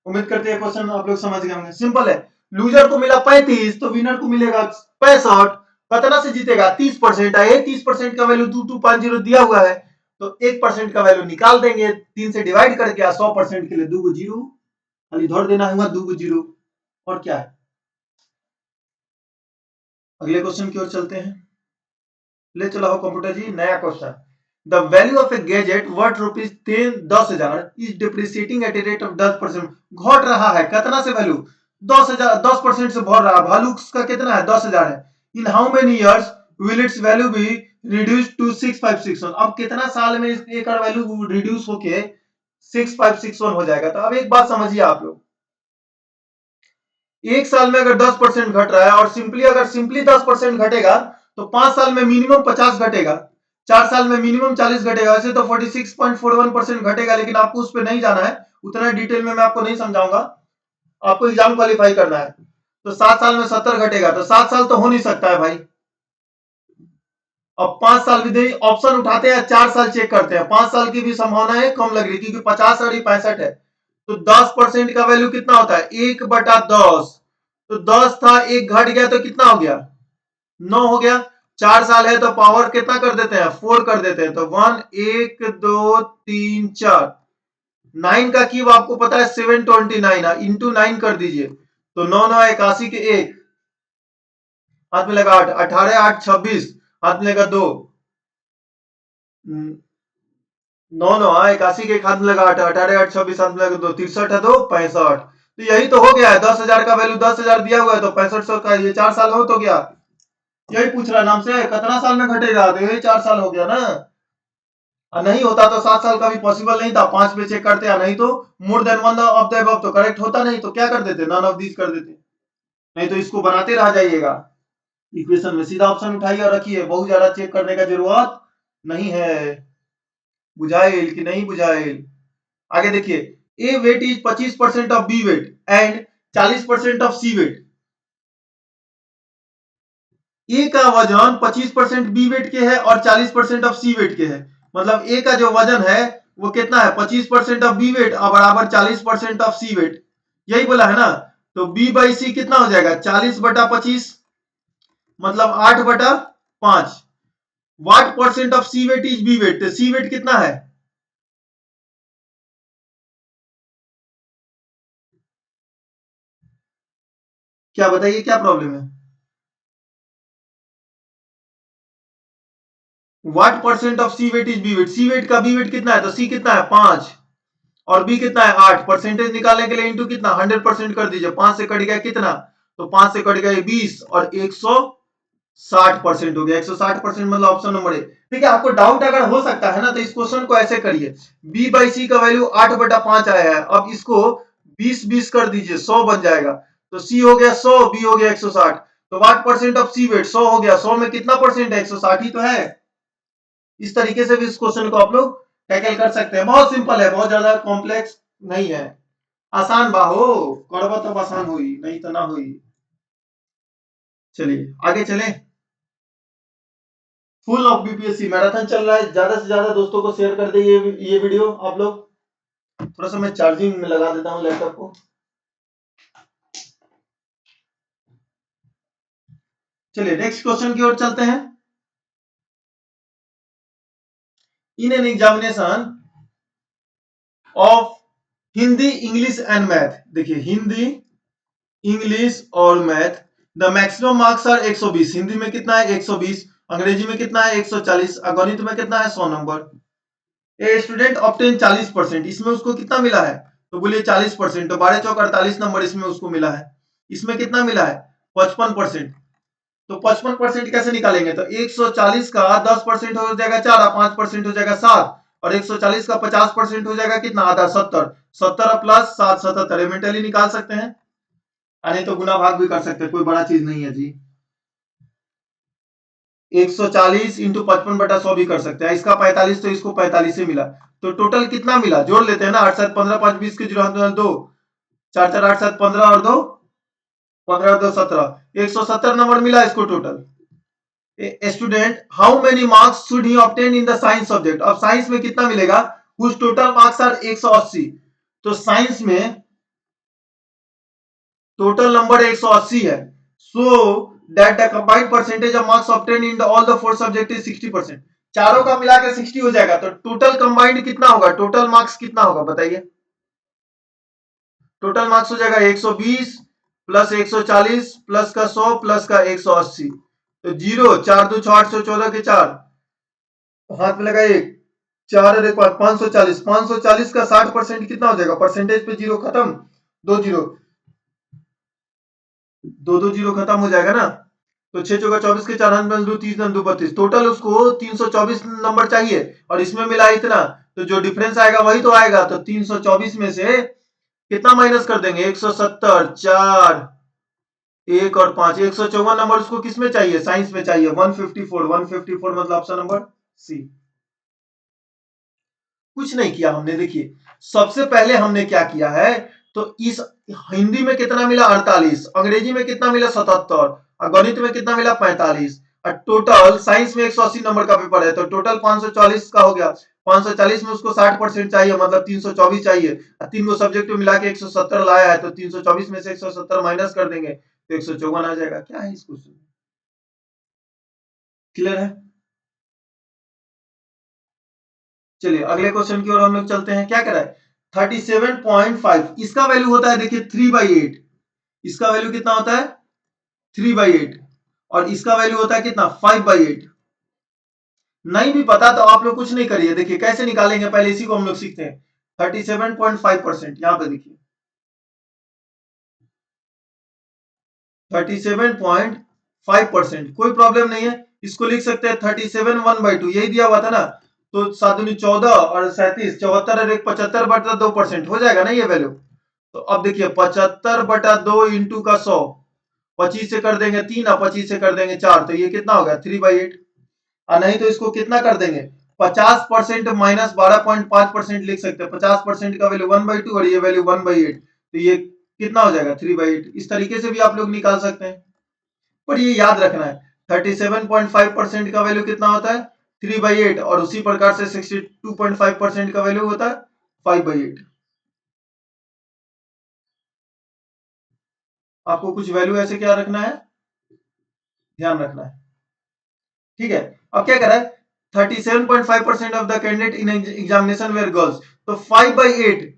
उम्मीद करते हैं क्वेश्चन आप लोग समझ गए होंगे, सिंपल है। लूजर को मिला 35 तो विनर को मिलेगा 65। कितना से जीतेगा 30% है, 30% का वैल्यू 2250 दिया हुआ है, तो 1% का वैल्यू निकाल देंगे 3 से डिवाइड करके। 100% के लिए 2 जीरो खाली धर देना होगा, 2 जीरो। और क्या है, अगले क्वेश्चन की ओर चलते हैं। ले चला हो कंप्यूटर जी, नया question. The value of a gadget worth rupees 10,000 is depreciating at a rate of 10%। घट रहा है, कितना से वैल्यू 10,000, 10% से बढ़ रहा है। वैल्यू का कितना है 10,000 है। In how many years will its value be reduce to 6561। अब कितना साल में इसका वैल्यू रिड्यूस होके 6561 हो जाएगा। तो अब एक बात समझिए आप लोग, एक साल में अगर 10% घट रहा है, और सिंपली 10% घटेगा, तो 5 साल में मिनिमम 50 घटेगा, 4 साल में मिनिमम 40 घटेगा। वैसे तो 46.41% घटेगा, लेकिन आपको उस पर नहीं जाना है, उतना डिटेल में मैं आपको नहीं समझाऊंगा, आपको एग्जाम क्वालिफाई करना है। तो 7 साल में 70 घटेगा, तो 7 साल तो हो नहीं सकता है भाई। अब 5 साल भी ऑप्शन उठाते हैं, 4 साल चेक करते हैं, 5 साल की भी संभावना है कम लग रही, क्योंकि 50 और 65 है। तो 10% का वैल्यू कितना होता है 1/10। तो 10 था, एक घट गया तो कितना हो गया 9 हो गया। 4 साल है तो पावर कितना कर देते हैं 4 कर देते हैं, तो 1 1 2 3 4। 9 का क्यूब आपको पता है 729, इंटू 9 कर दीजिए, तो 9 9 81 के एक हाथ में लगा 8, 18 8 26 हाथ में लगा 2, 9 9 81 के एक हाथ में लगा 8, 18 8 26 हाथ में लगा 2, 63 है 2 65। तो यही तो हो गया है, 10,000 का वैल्यू 10,000 दिया हुआ है, तो 6500 का ये 4 साल हो तो गया। यही पूछ रहा नाम से, कितना साल में घटेगा, तो यही 4 साल हो गया ना। और नहीं होता तो 7 साल का भी पॉसिबल नहीं था, 5 पे चेक करते हैं, नहीं तो more than one of the above तो करेक्ट होता नहीं, तो क्या कर देते नन ऑफ दीज कर देते, नहीं तो इसको बनाते रह जाइएगा इक्वेशन में। सीधा ऑप्शन उठाइए और रखिए, बहुत ज्यादा चेक करने का जरूरत नहीं है। बुझाइल कि नहीं बुझाइल। आगे देखिए, A weight is 25% of B weight and 40% of C weight. A का वजन 25% बी वेट के है और 40% ऑफ सी वेट के है। मतलब ए का जो वजन है वो कितना है 25% ऑफ बी वेट और बराबर 40% ऑफ सी वेट, यही बोला है ना। तो बी बाई सी कितना हो जाएगा 40/25, मतलब 8/5। What percent of C weight is B weight, तो सी वेट कितना है, क्या बताइए क्या प्रॉब्लम है। What percent of C weight is B weight, C weight का बी वेट कितना है, तो सी कितना है 5, और बी कितना है 8, परसेंटेज निकालने के लिए इंटू कितना 100% कर दीजिए, 5 से कट गया कितना, तो 5 से कट गया 20 और 160% हो गया, 160% मतलब ऑप्शन नंबर ए। ठीक है, आपको डाउट अगर हो सकता है ना तो इस क्वेश्चन को ऐसे करिए, b बाई सी का वैल्यू 8/5 आया है, अब इसको 20 कर दीजिए, 100 बन जाएगा, तो c हो गया 100, b हो गया 160, तो what percent of C weight 100 हो गया, 100 में कितना परसेंट है 160 ही तो है। इस तरीके से भी इस क्वेश्चन को आप लोग टैकल कर सकते हैं, बहुत सिंपल है, बहुत ज्यादा कॉम्प्लेक्स नहीं है, आसान बाहो करवा तब आसान हुई, नहीं तो ना हुई। चलिए आगे चले, फुल ऑफ बीपीएससी मैराथन चल रहा है, ज्यादा से ज्यादा दोस्तों को शेयर कर दे ये वीडियो आप लोग। थोड़ा सा मैं चार्जिंग में लगा देता हूँ लैपटॉप को। चलिए नेक्स्ट क्वेश्चन की ओर चलते हैं। In an examination of Hindi English and math, देखिए हिंदी इंग्लिश और math, the maximum marks are 120, Hindi में कितना है 120, अंग्रेजी में कितना है 140, गणित में कितना है 100 नंबर। ए स्टूडेंट ऑब्टेन 40%, इसमें उसको कितना मिला है, तो बोलिए 40%, तो 12 चौक 48 नंबर इसमें उसको मिला है। इसमें कितना मिला है 55%, तो 55% कैसे निकालेंगे, तो 140 का 10% हो जाएगा 4, 5% हो जाएगा 7, और 140 का 50% हो जाएगा कितना आधा 70, 70 प्लस 7 77, मेंटली निकाल सकते हैं, नहीं तो गुना भाग भी कर सकते हैं, कोई बड़ा चीज नहीं है जी। 140 इंटू 55/100 भी कर सकते हैं, इसका 45 तो इसको 45 से मिला, तो टोटल कितना मिला, जोड़ लेते हैं ना, 8 7 15 5 20 के 0 हाथ 2 4 4 8 7 15 और 2 15 2 17, 170 नंबर मिला इसको total. Student how many marks should he obtain in the science subject, अब साइंस में कितना मिलेगा, कुछ टोटल मार्क्स आर 180, तो साइंस में टोटल नंबर 180 है, सो that the combined percentage of marks obtain in all the 4 subject is 60%, चारों का मिलाकर 60 हो जाएगा, तो टोटल कंबाइंड कितना होगा, टोटल मार्क्स कितना होगा बताइए, टोटल मार्क्स हो जाएगा 120 प्लस 140 प्लस का 100 प्लस का 180, तो 0 4 2 6 814 के 4 हाथ में लगा 1 4 और 1 540, 540 का 60% कितना हो जाएगा, परसेंटेज पे जीरो खत्म, दो जीरो, दो जीरो खत्म हो जाएगा ना, तो 6 चौका 24 के 4 हाथ में 2 30 2 32, टोटल उसको 324 नंबर चाहिए और इसमें मिला इतना, तो जो डिफरेंस आएगा वही तो आएगा, तो 324 में से कितना माइनस कर देंगे 170, 4 1 और 5, 154 नंबर उसको किस में चाहिए, साइंस में चाहिए, 154, 154 मतलब ऑप्शन नंबर सी। कुछ नहीं किया हमने, देखिए सबसे पहले हमने क्या किया है, तो इस हिंदी में कितना मिला 48, अंग्रेजी में कितना मिला 77 और गणित में कितना मिला 45, और टोटल साइंस में 180 नंबर का पेपर है, तो टोटल 540 का हो गया, 540 में उसको 60% चाहिए मतलब 324 चाहिए, तीन गो सब्जेक्ट में मिला के 170 लाया है, तो 324 में से 170 माइनस कर देंगे तो 154 आ जाएगा, क्या है इस क्वेश्चन में, क्लियर है। चलिए अगले क्वेश्चन की ओर हम लोग चलते हैं, क्या कह रहा है 37.5, इसका वैल्यू होता है देखिए 3/8, इसका वैल्यू कितना होता है 3/8, और इसका वैल्यू होता है कितना 5/8, नहीं भी पता तो आप लोग कुछ नहीं करिए, देखिए कैसे निकालेंगे पहले इसी को हम लोग सीखते हैं, 37.5%, यहां पे देखिए 37.5%, कोई प्रॉब्लम नहीं है, इसको लिख सकते हैं 37 1/2, यही दिया हुआ था ना, तो 7 दूनी 14 और 37 74 और 1 75/2% हो जाएगा ना ये वैल्यू, तो अब देखिए 75/2 इंटू का 100, 25 से कर देंगे 3 और 25 से कर देंगे 4, तो ये कितना होगा 3/8, और नहीं तो इसको कितना कर देंगे 50% माइनस 12.5% लिख सकते हैं, 50% का वैल्यू 1/2 और ये वैल्यू 1/8, तो ये कितना हो जाएगा 3/8, इस तरीके से भी आप लोग निकाल सकते हैं, पर ये याद रखना है 37.5% का वैल्यू कितना होता है 3/8, और उसी प्रकार से 62.5% का वैल्यू होता है 5/8, आपको कुछ वैल्यू ऐसे क्या रखना है, ध्यान रखना है, ठीक है। अब क्या कर रहा है 37.5% of the candidate in examination were girls, तो 5/8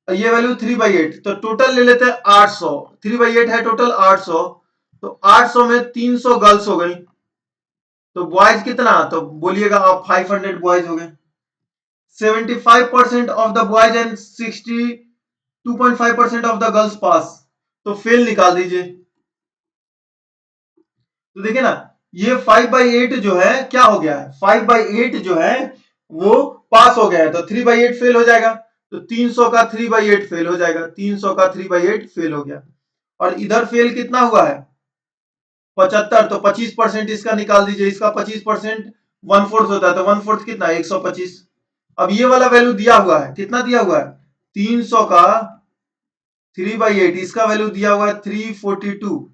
ये वैल्यू 3/8, तो टोटल ले लेते हैं 800, 3/8 है टोटल 800, तो 800 में 300 गर्ल्स हो गई, तो बॉयज कितना, तो बोलिएगा आप 500 बॉयज हो गए, 75% of the boys and 62.5% of the girls pass, तो फेल निकाल दीजिए। तो देखिए ना, ये 5/8 जो है क्या हो गया है, 5/8 जो है वो पास हो गया है, तो 3/8 फेल हो जाएगा। तो 300 का 3/8 फेल हो जाएगा, 300 का 3/8 फेल हो गया। और इधर फेल कितना हुआ है 75, तो 25% इसका निकाल दीजिए, इसका 25% 1/4 होता है, तो 1/4 कितना 125। अब ये वाला वैल्यू दिया हुआ है, कितना दिया हुआ है 300 का 3/8, इसका वैल्यू दिया हुआ है 342।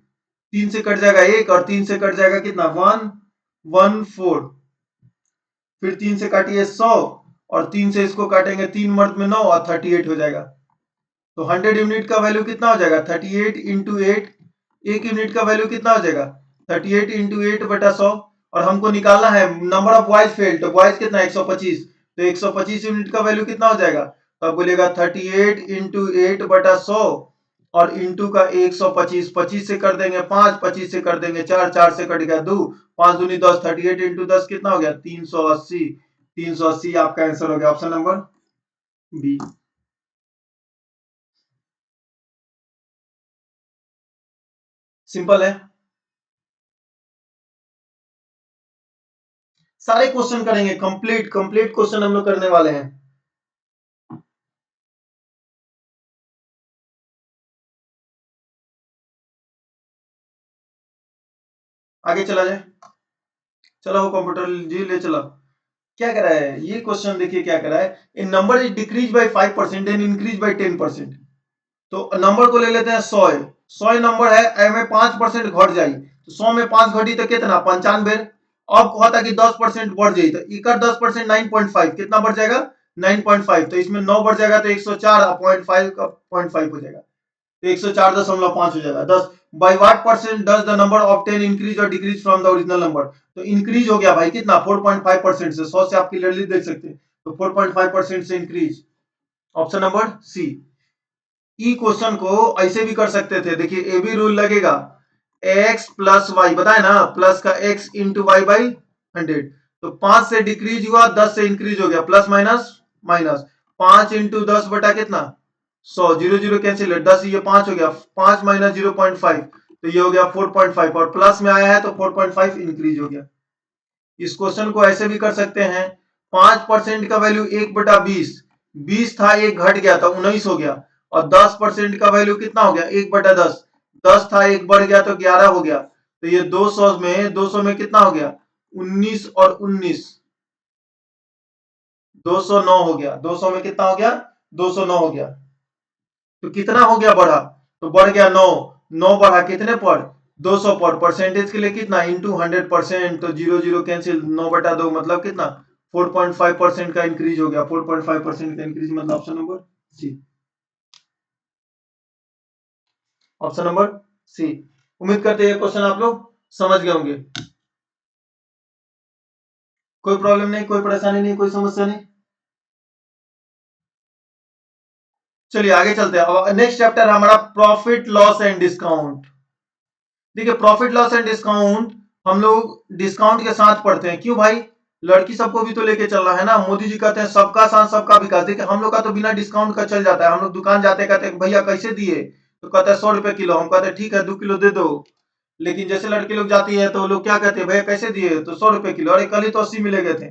3 से कट जाएगा 1 और 3 से कट जाएगा कितना 114, फिर 3 से काटिए 100 और 3 से इसको काटेंगे 3 मर्द में 9 और 38 हो जाएगा। तो 100 यूनिट का वैल्यू कितना हो जाएगा 38 इंटू 8, एक यूनिट का वैल्यू कितना हो जाएगा 38 इंटू 8 बटा 100। और हमको निकालना है नंबर ऑफ बॉयज फेल, तो बॉयज कितना 125, तो 125 यूनिट का वैल्यू कितना हो जाएगा, तो अब बोलेगा 38 इंटू 8 बटा 100 और इंटू का 125, 25 से कर देंगे 5, 25 से कर देंगे 4, 4 से कट गया 2, 5 दूनी 10, 38 इंटू 10 कितना हो गया 380। 380 आपका आंसर हो गया, ऑप्शन नंबर बी। सिंपल है, सारे क्वेश्चन करेंगे, कंप्लीट कंप्लीट क्वेश्चन हम लोग करने वाले हैं। आगे चला जाए, चलो वो कंप्यूटर जी ले चलो। क्या कह रहा है ये क्वेश्चन, देखिए क्या कह रहा है, in number is decrease by 5% and increase by 10%। तो नंबर को ले लेते हैं 100 है, 100 नंबर है, ए में 5% घट जाई, तो 100 में 5 घटी तो कितना 95। अब कहता कि 10% बढ़ जाए, तो इकर 10% 9.5 कितना बढ़ जाएगा 9.5, तो इसमें 9 बढ़ जाएगा तो 104 0.5 का 0.5 हो जाएगा, तो 104.5 हो जाएगा। 10 by what percent does the number of 10 increase और decrease from the original number, तो इंक्रीज हो गया भाई कितना 4.5% से, 100 से आप क्लियरली देख सकते हैं, तो 4.5% से इंक्रीज, ऑप्शन नंबर सी। ई क्वेश्चन को ऐसे भी कर सकते थे, देखिए ए बी रूल लगेगा, एक्स प्लस वाई बताए ना, प्लस का एक्स इंटू वाई बाई 100, तो 5 से डिक्रीज हुआ 10 से इंक्रीज हो गया, प्लस माइनस माइनस 5 इंटू 10 बटा कितना 100, 0 0 कैंसिल है, 10 ये 5 हो गया, 5 माइनस 0.5, तो ये हो गया 4.5, और प्लस में आया है तो 4.5 इंक्रीज हो गया। इस क्वेश्चन को ऐसे भी कर सकते हैं, 5% का वैल्यू 1/20, 20 था एक घट गया था 19 हो गया, और 10% का वैल्यू कितना हो गया 1/10, 10 था एक बढ़ गया तो 11 हो गया, तो ये 200 में कितना हो गया 19 और 19 209 हो गया, 200 में कितना हो गया 209 हो गया, तो कितना हो गया बढ़ा, तो बढ़ गया 9, 9 बढ़ा कितने पर 200 पर, परसेंटेज के लिए कितना इंटू 100%, तो 0 0 कैंसिल, 9/2 मतलब कितना 4.5% का इंक्रीज हो गया, 4.5% का इंक्रीज मतलब option number C, option number C. उम्मीद करते हैं क्वेश्चन आप लोग समझ गए होंगे, कोई प्रॉब्लम नहीं, कोई परेशानी नहीं, कोई समस्या नहीं। चलिए आगे चलते हैं, नेक्स्ट चैप्टर हमारा प्रॉफिट लॉस एंड डिस्काउंट। देखिए प्रॉफिट लॉस एंड डिस्काउंट हम लोग डिस्काउंट के साथ पढ़ते हैं, क्यों भाई लड़की सबको भी तो लेके चलना है ना, मोदी जी कहते हैं सबका साथ सबका विकास। देखिए हम लोग का तो बिना डिस्काउंट का चल जाता है, हम लोग दुकान जाते कहते हैं भैया कैसे दिए, तो कहते हैं 100 रुपए किलो, हम कहते हैं ठीक है 2 किलो दे दो। लेकिन जैसे लड़के लोग जाती है तो लोग क्या कहते हैं भैया कैसे दिए, तो 100 रुपए किलो, अरे कल ही तो 80 मिले गए थे।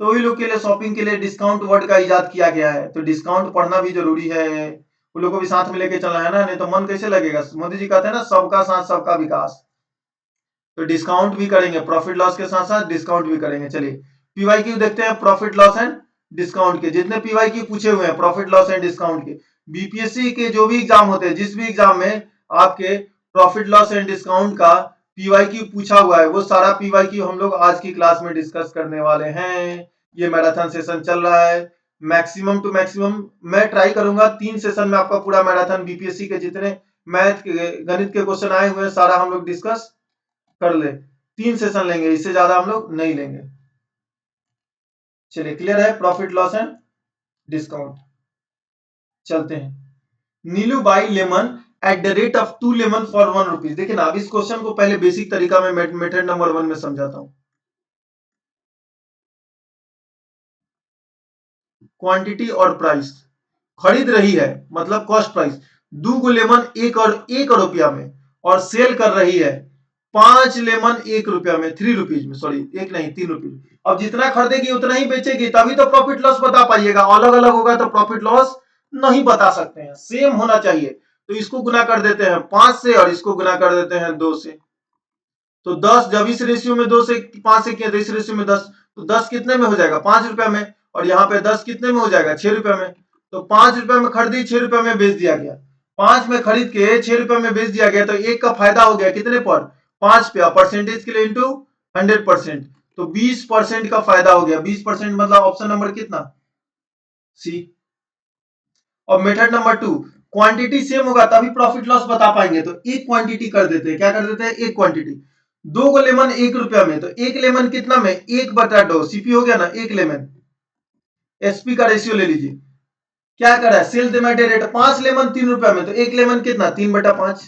तो वही लोग के लिए शॉपिंग के लिए डिस्काउंट वर्ड का इजाद किया गया है, तो डिस्काउंट पढ़ना भी जरूरी है, उन लोग को भी साथ में लेके चलना है ना, नहीं तो मन कैसे लगेगा। मोदी जी कहते हैं ना सबका साथ सबका विकास, तो डिस्काउंट भी करेंगे, प्रॉफिट लॉस के साथ साथ डिस्काउंट भी करेंगे। चलिए पीवाईक्यू देखते हैं, प्रॉफिट लॉस एंड डिस्काउंट के जितने पीवाईक्यू पूछे हुए हैं प्रॉफिट लॉस एंड डिस्काउंट के, बीपीएससी के जो भी एग्जाम होते हैं, जिस भी एग्जाम में आपके प्रॉफिट लॉस एंड डिस्काउंट का पीवाईक्यू पूछा हुआ है, वो सारा पीवाईक्यू हम लोग आज की क्लास में डिस्कस करने वाले हैं। ये मैराथन सेशन चल रहा है, मैक्सिमम टू मैक्सिमम मैं ट्राई करूंगा 3 सेशन में आपका पूरा मैराथन बीपीएससी के जितने मैथ के गणित के क्वेश्चन आए हुए हैं सारा हम लोग डिस्कस कर ले। 3 सेशन लेंगे, इससे ज्यादा हम लोग नहीं लेंगे। चलिए क्लियर है प्रॉफिट लॉस एंड डिस्काउंट, चलते हैं। Neelu buy lemon at the rate of 2 lemon for 1 rupees. देखिए ना अब इस क्वेश्चन को पहले बेसिक तरीका में मेथड नंबर 1 में समझाता हूं। क्वांटिटी और प्राइस, खरीद रही है मतलब कॉस्ट प्राइस 2 गो लेमन 1 रुपया में, और सेल कर रही है 5 लेमन 1 रुपया में, 3 रुपीज में, सॉरी 1 नहीं 3 रुपीज। अब जितना खरीदेगी उतना ही बेचेगी, तभी तो प्रॉफिट लॉस बता पाइएगा। अलग अलग होगा तो प्रॉफिट लॉस नहीं बता सकते हैं, सेम होना चाहिए। तो इसको गुना कर देते हैं 5 से और इसको गुना कर देते हैं 2 से। तो 10 जब इस रेशियो में 2 से 5 से किया तो इस रेशियो में 10, तो 10 कितने में हो जाएगा 5 रुपया में, और यहाँ पे 10 कितने में हो जाएगा 6 रुपया में। तो 5 रुपया में खरीदी 6 रुपया में बेच दिया गया, 5 में खरीद के 6 रुपया में बेच दिया गया, तो एक का फायदा हो गया कितने पर 5 पे, परसेंटेज के लिए इंटू 100%, तो 20% का फायदा हो गया। 20% मतलब ऑप्शन नंबर कितना सी। और मेथड नंबर 2, क्वांटिटी सेम होगा तभी प्रॉफिट लॉस बता पाएंगे, तो एक क्वांटिटी कर देते हैं, क्या कर देते हैं एक क्वांटिटी। 2 गो लेमन 1 रुपया में, तो एक लेमन कितना में 1/2, सीपी हो गया ना, एक लेमन। एसपी का रेशियो ले लीजिए, क्या करा है सेल डिमांडेड रेट, 5 लेमन 3 रुपया में, तो एक लेमन कितना 3/5।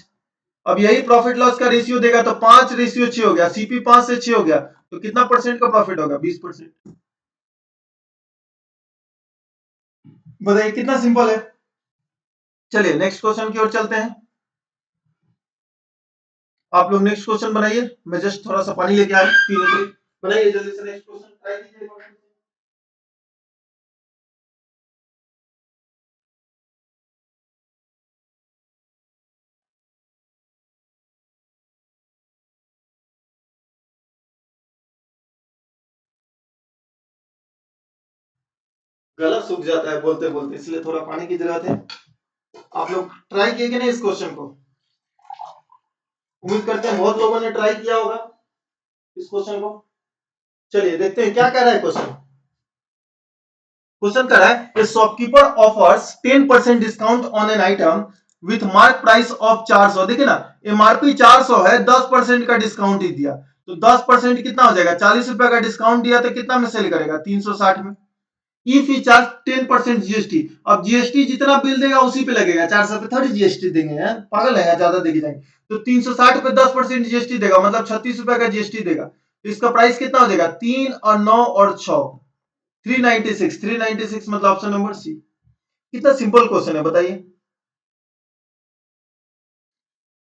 अब यही प्रॉफिट लॉस का रेशियो देगा तो 5:6 हो गया, सीपी 5 से 6 हो गया, तो कितना परसेंट का प्रॉफिट होगा 20%। बताइए कितना सिंपल है। चलिए नेक्स्ट क्वेश्चन की ओर चलते हैं। आप लोग नेक्स्ट क्वेश्चन बनाइए, मैं जस्ट थोड़ा सा पानी लेके आया पीने के लिए। बनाइए जल्दी से नेक्स्ट क्वेश्चन, ट्राई कीजिए। गला सूख जाता है बोलते बोलते, इसलिए थोड़ा पानी की जरूरत है। आप लोग ट्राई किए कि नहीं इस क्वेश्चन को, उम्मीद करते हैं बहुत लोगों ने ट्राई किया होगा इस क्वेश्चन को। चलिए देखते हैं क्या कह रहा है क्वेश्चन। क्वेश्चन कर रहा है shopkeeper offers 10% discount on an item with mark price of 400। देखिए ना एमआरपी 400 है, 10% का डिस्काउंट ही दिया, तो 10% कितना हो जाएगा 40 रुपए का डिस्काउंट दिया तो कितना में सेल करेगा 360 में। इफ ही चार्ज 10% जीएसटी, अब जीएसटी जितना बिल देगा उसी पे लगेगा, 400 पे थोड़ी जीएसटी देंगे हैं, पागल है ज्यादा देके जाएंगे। तो 360 पे 10% जीएसटी देगा मतलब 36 रुपए का जीएसटी देगा, तो इसका प्राइस कितना हो जाएगा 3 और 9 और 6 396। 396 मतलब ऑप्शन नंबर सी। कितना सिंपल क्वेश्चन है बताइए।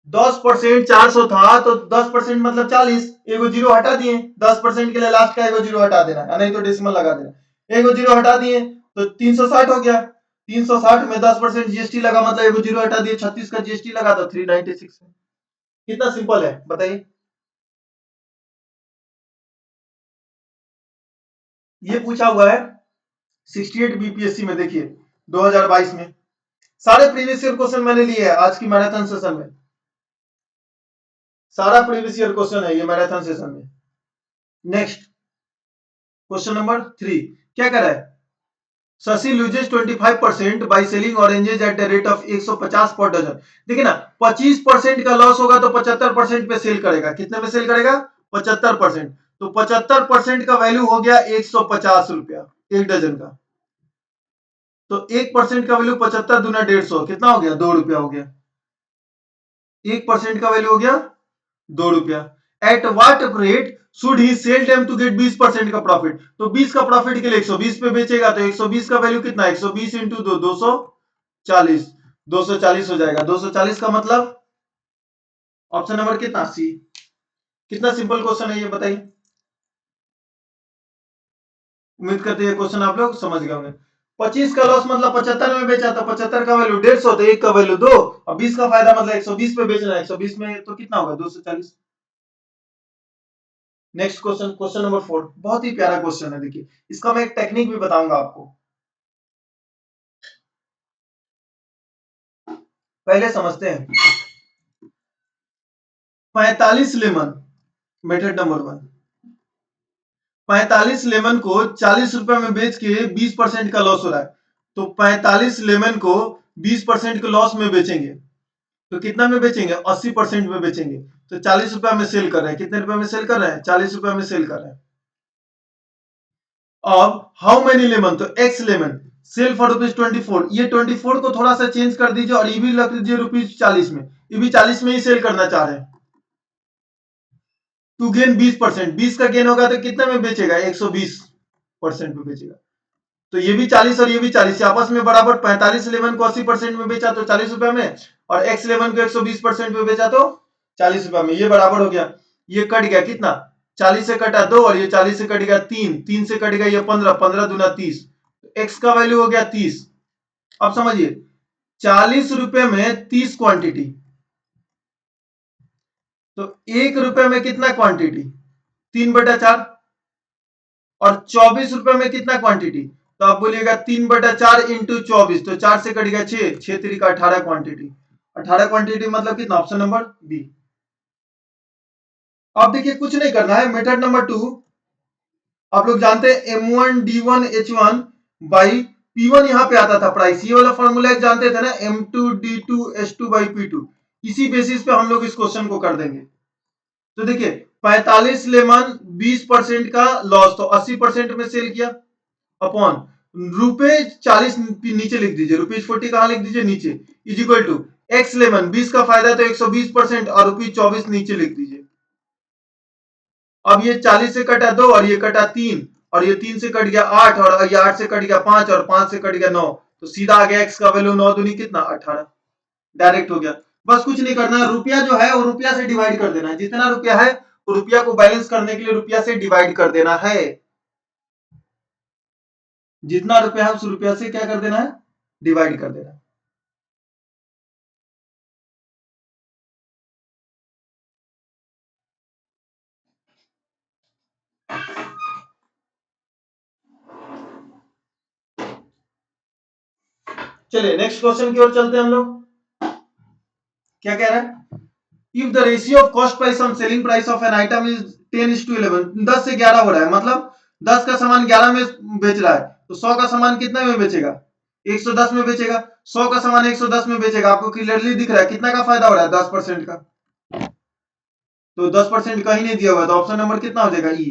10% 400 था तो 10% मतलब 40, एगो जीरो हटा दिए, 10% के लिए लास्ट का एगो जीरो हटा देना, नहीं तो डेसिमल लगा देना, एगो जीरो हटा दिए तो 360 हो गया। 360 में 10% जीएसटी लगा मतलब एगो जीरो हटा दिए, 36 का जीएसटी लगा तो 396 है। कितना सिंपल है बताइए। ये पूछा हुआ है 68 बीपीएससी में, देखिए 2022 में। सारे प्रीवियस ईयर क्वेश्चन मैंने लिए हैं आज की मैराथन सेशन में, सारा प्रीवियस ईयर क्वेश्चन है ये मैराथन सेशन में। नेक्स्ट क्वेश्चन नंबर 3 क्या कर रहा है, Shashi loses 25% by selling oranges at the rate of 150 per dozen. देखिए ना 25% का लॉस होगा तो 75% पे सेल करेगा, कितने में सेल करेगा 75%, तो 75% का वैल्यू हो गया 150 रुपया एक डजन का, तो 1% का वैल्यू 75 दूना 150, कितना हो गया 2 रुपया हो गया। 1% का वैल्यू हो गया 2 रुपया। At what rate should he sell them to get 20% का प्रॉफिट, तो 20 का प्रॉफिट के लिए 120 पे बेचेगा, तो 120 का वैल्यू कितना 120 इंटू 2 240, 240 हो जाएगा। 240 का मतलब ऑप्शन नंबर कितना सी। कितना सिंपल क्वेश्चन है ये बताइए। उम्मीद करते हैं क्वेश्चन आप लोग समझ गए होंगे। 25 का लॉस मतलब 75 में बेचा, तो 75 का वैल्यू 150, तो 1 का वैल्यू 2, और 20 का फायदा मतलब 120 पे बेचना है, 120 में तो कितना होगा 240। नेक्स्ट क्वेश्चन, क्वेश्चन नंबर 4, बहुत ही प्यारा क्वेश्चन है, देखिए इसका मैं एक टेक्निक भी बताऊंगा आपको, पहले समझते हैं। 45 लेमन, मेथड नंबर 1, 45 लेमन को 40 रुपए में बेच के 20% का लॉस हो रहा है, तो 45 लेमन को 20% के लॉस में बेचेंगे, तो कितना में बेचेंगे 80% में बेचेंगे, तो 40 रुपए में सेल कर रहे हैं, कितने रुपए में सेल कर रहे हैं 40 रुपए में सेल कर रहे हैं। अब हाउ मेनी लेमन, तो एक्स लेमन सेल फॉर ₹24, ये 24 को थोड़ा सा चेंज कर दीजिए और ये भी रख दीजिए ₹40 में, ये भी 40 में ही सेल करना चाह रहे हैं, टू गेन 20%, 20 का गेन होगा तो कितने में बेचेगा 120% में बेचेगा, तो ये भी 40 और ये भी 40 आपस में बराबर 4511 को 80% में बेचा तो 40 रुपए में, और X11 को 120% में बेचा तो 40 रुपए में, ये बराबर हो गया। ये कट गया कितना, 40 से कटा 2 और ये 40 से कट गया 3, 3 से कट गया ये 15, 15 दूना 30, X का वैल्यू हो गया 30। अब समझिए 40 रुपए में 30 क्वांटिटी, तो 1 रुपए में कितना क्वांटिटी, 3/4, और 24 रुपए में कितना क्वांटिटी, तो आप बोलिएगा 3/4 इंटू 24, तो 4 से कट गया 6, 6 3 का 18 क्वांटिटी, 18 क्वांटिटी मतलब कितना, ऑप्शन नंबर बी। अब देखिए कुछ नहीं करना है, मेथड नंबर 2 आप लोग जानते हैं M1 D1 H1 by P1 यहां पे आता था प्राइस, ये वाला फॉर्मूला जानते थे ना, M2 D2 H2 by P2, इसी बेसिस पे हम लोग इस क्वेश्चन को कर देंगे। तो देखिए 45 लेमन 20% का लॉस, तो 80% में सेल किया, अपॉन ₹40 नीचे लिख दीजिए, ₹40 कहां लिख दीजिए नीचे, is equal to x lemon 20 का फायदा तो 120% और ₹24 नीचे लिख दीजिए। अब ये 40 से कटा 2 और ये कटा 3, और ये 3 से कट गया 8 और ये 8 से कट गया 5 और 5 से कट गया 9, तो सीधा आ गया एक्स का वैल्यू 9 दूनी कितना 18, डायरेक्ट हो गया। बस कुछ नहीं करना है, रुपया जो है वो रुपया से डिवाइड कर देना है, जितना रुपया है वो रुपया को बैलेंस करने के लिए रुपया से डिवाइड कर देना है, जितना रुपया है उस रुपया से क्या कर देना है, डिवाइड कर देना है। चलिए नेक्स्ट क्वेश्चन की ओर चलते हैं हम लोग। क्या कह रहा है, if the ratio of cost price on selling price of an item is 10:11, 10 से 11 हो रहा है, मतलब 10 का सामान 11 में बेच रहा है, तो 100 का सामान कितने में बेचेगा, 110 में बेचेगा, 100 का सामान 110 में बेचेगा। आपको क्लियरली दिख रहा है कितना का फायदा हो रहा है, 10% का, तो 10% कहीं नहीं दिया हुआ, तो ऑप्शन नंबर कितना हो जाएगा ई,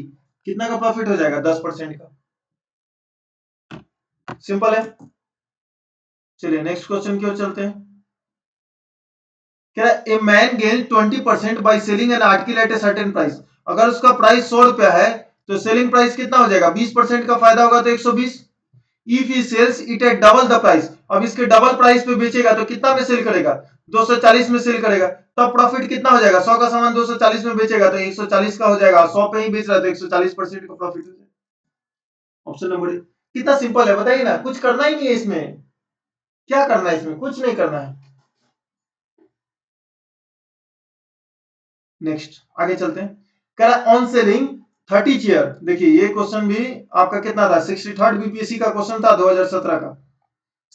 कितना का प्रॉफिट हो जाएगा, 10% का, सिंपल है। चलिए नेक्स्ट क्वेश्चन की ओर चलते हैं। क्या a man gain 20% by selling an article at a certain price, अगर उसका प्राइस 100 रुपया है तो सेलिंग प्राइस कितना हो जाएगा, 20% का फायदा होगा तो 120। If he sells it at double the price, अब इसके डबल प्राइस पे बेचेगा तो कितना में सेल करेगा, 240 में सेल करेगा, तब प्रॉफिट कितना हो जाएगा, 100 का सामान 240 में बेचेगा तो 140 का हो जाएगा, 100 पे ही बेच रहा है तो 140% का प्रॉफिट हो जाएगा। ऑप्शन नंबर, कितना सिंपल है बताइए ना, कुछ करना ही नहीं है इसमें, क्या करना है इसमें, कुछ नहीं करना है। नेक्स्ट आगे चलते हैं, कह रहा ऑन सेलिंग 30 चेयर, देखिए ये क्वेश्चन भी आपका कितना था, 63rd बीपीएससी का क्वेश्चन था 2017 का,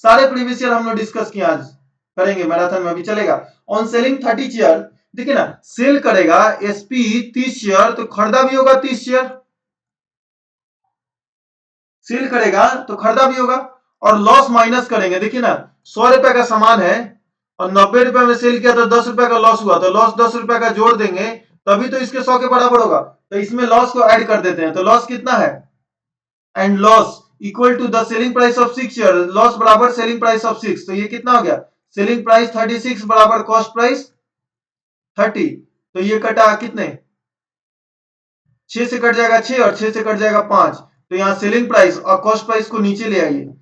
सारे प्रीवियस ईयर हम लोग डिस्कस किए, आज करेंगे मैराथन में भी चलेगा। ऑन सेलिंग 30 चेयर, देखिए ना सेल करेगा एसपी 30 चेयर तो खरीदा भी होगा 30 चेयर, सेल करेगा तो खरीदा भी होगा, और लॉस माइनस करेंगे, देखिए ना 100 रुपए का सामान है और 90 रुपए में सेल किया तो 10 रुपए का लॉस हुआ, तो लॉस 10 रुपए का जोड़ देंगे तभी तो इसके 100 के बराबर होगा, तो इसमें लॉस को ऐड कर देते हैं, तो लॉस कितना है, and loss equal to the selling price of 6 share, loss बराबर सेलिंग प्राइस ऑफ 6, तो ये कितना हो गया, सेलिंग प्राइस 36 बराबर कॉस्ट प्राइस 30, तो ये कटा कितने, 6 से कट जाएगा 6 और 6 से कट जाएगा 5, तो यहाँ सेलिंग प्राइस और कॉस्ट प्राइस को नीचे ले आइए,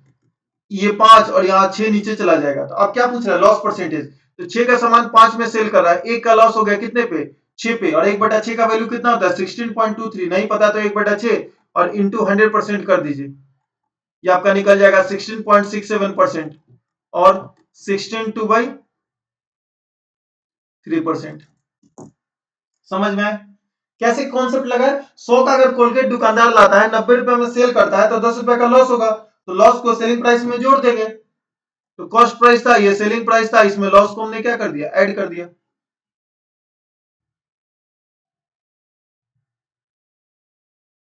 ये 5 और यहाँ 6 नीचे चला जाएगा, तो अब क्या पूछ रहा है, लॉस परसेंटेज, तो 6 का सामान 5 में सेल कर रहा है, एक का लॉस हो गया कितने पे, 6 पे, और 1/6 का वैल्यू कितना होता है 16.23, नहीं पता तो 1/6 और इंटू 100% कर दीजिए, ये आपका निकल जाएगा 16.67%, और 16/2/3%। समझ में आए कैसे कॉन्सेप्ट लगा है, 100 का अगर कोलगेट दुकानदार लाता है 90 रुपए में सेल करता है तो 10 रुपए का लॉस होगा, तो लॉस को सेलिंग प्राइस में जोड़ देंगे, तो कॉस्ट प्राइस था ये सेलिंग प्राइस था, इसमें लॉस को हमने क्या कर दिया, ऐड कर दिया।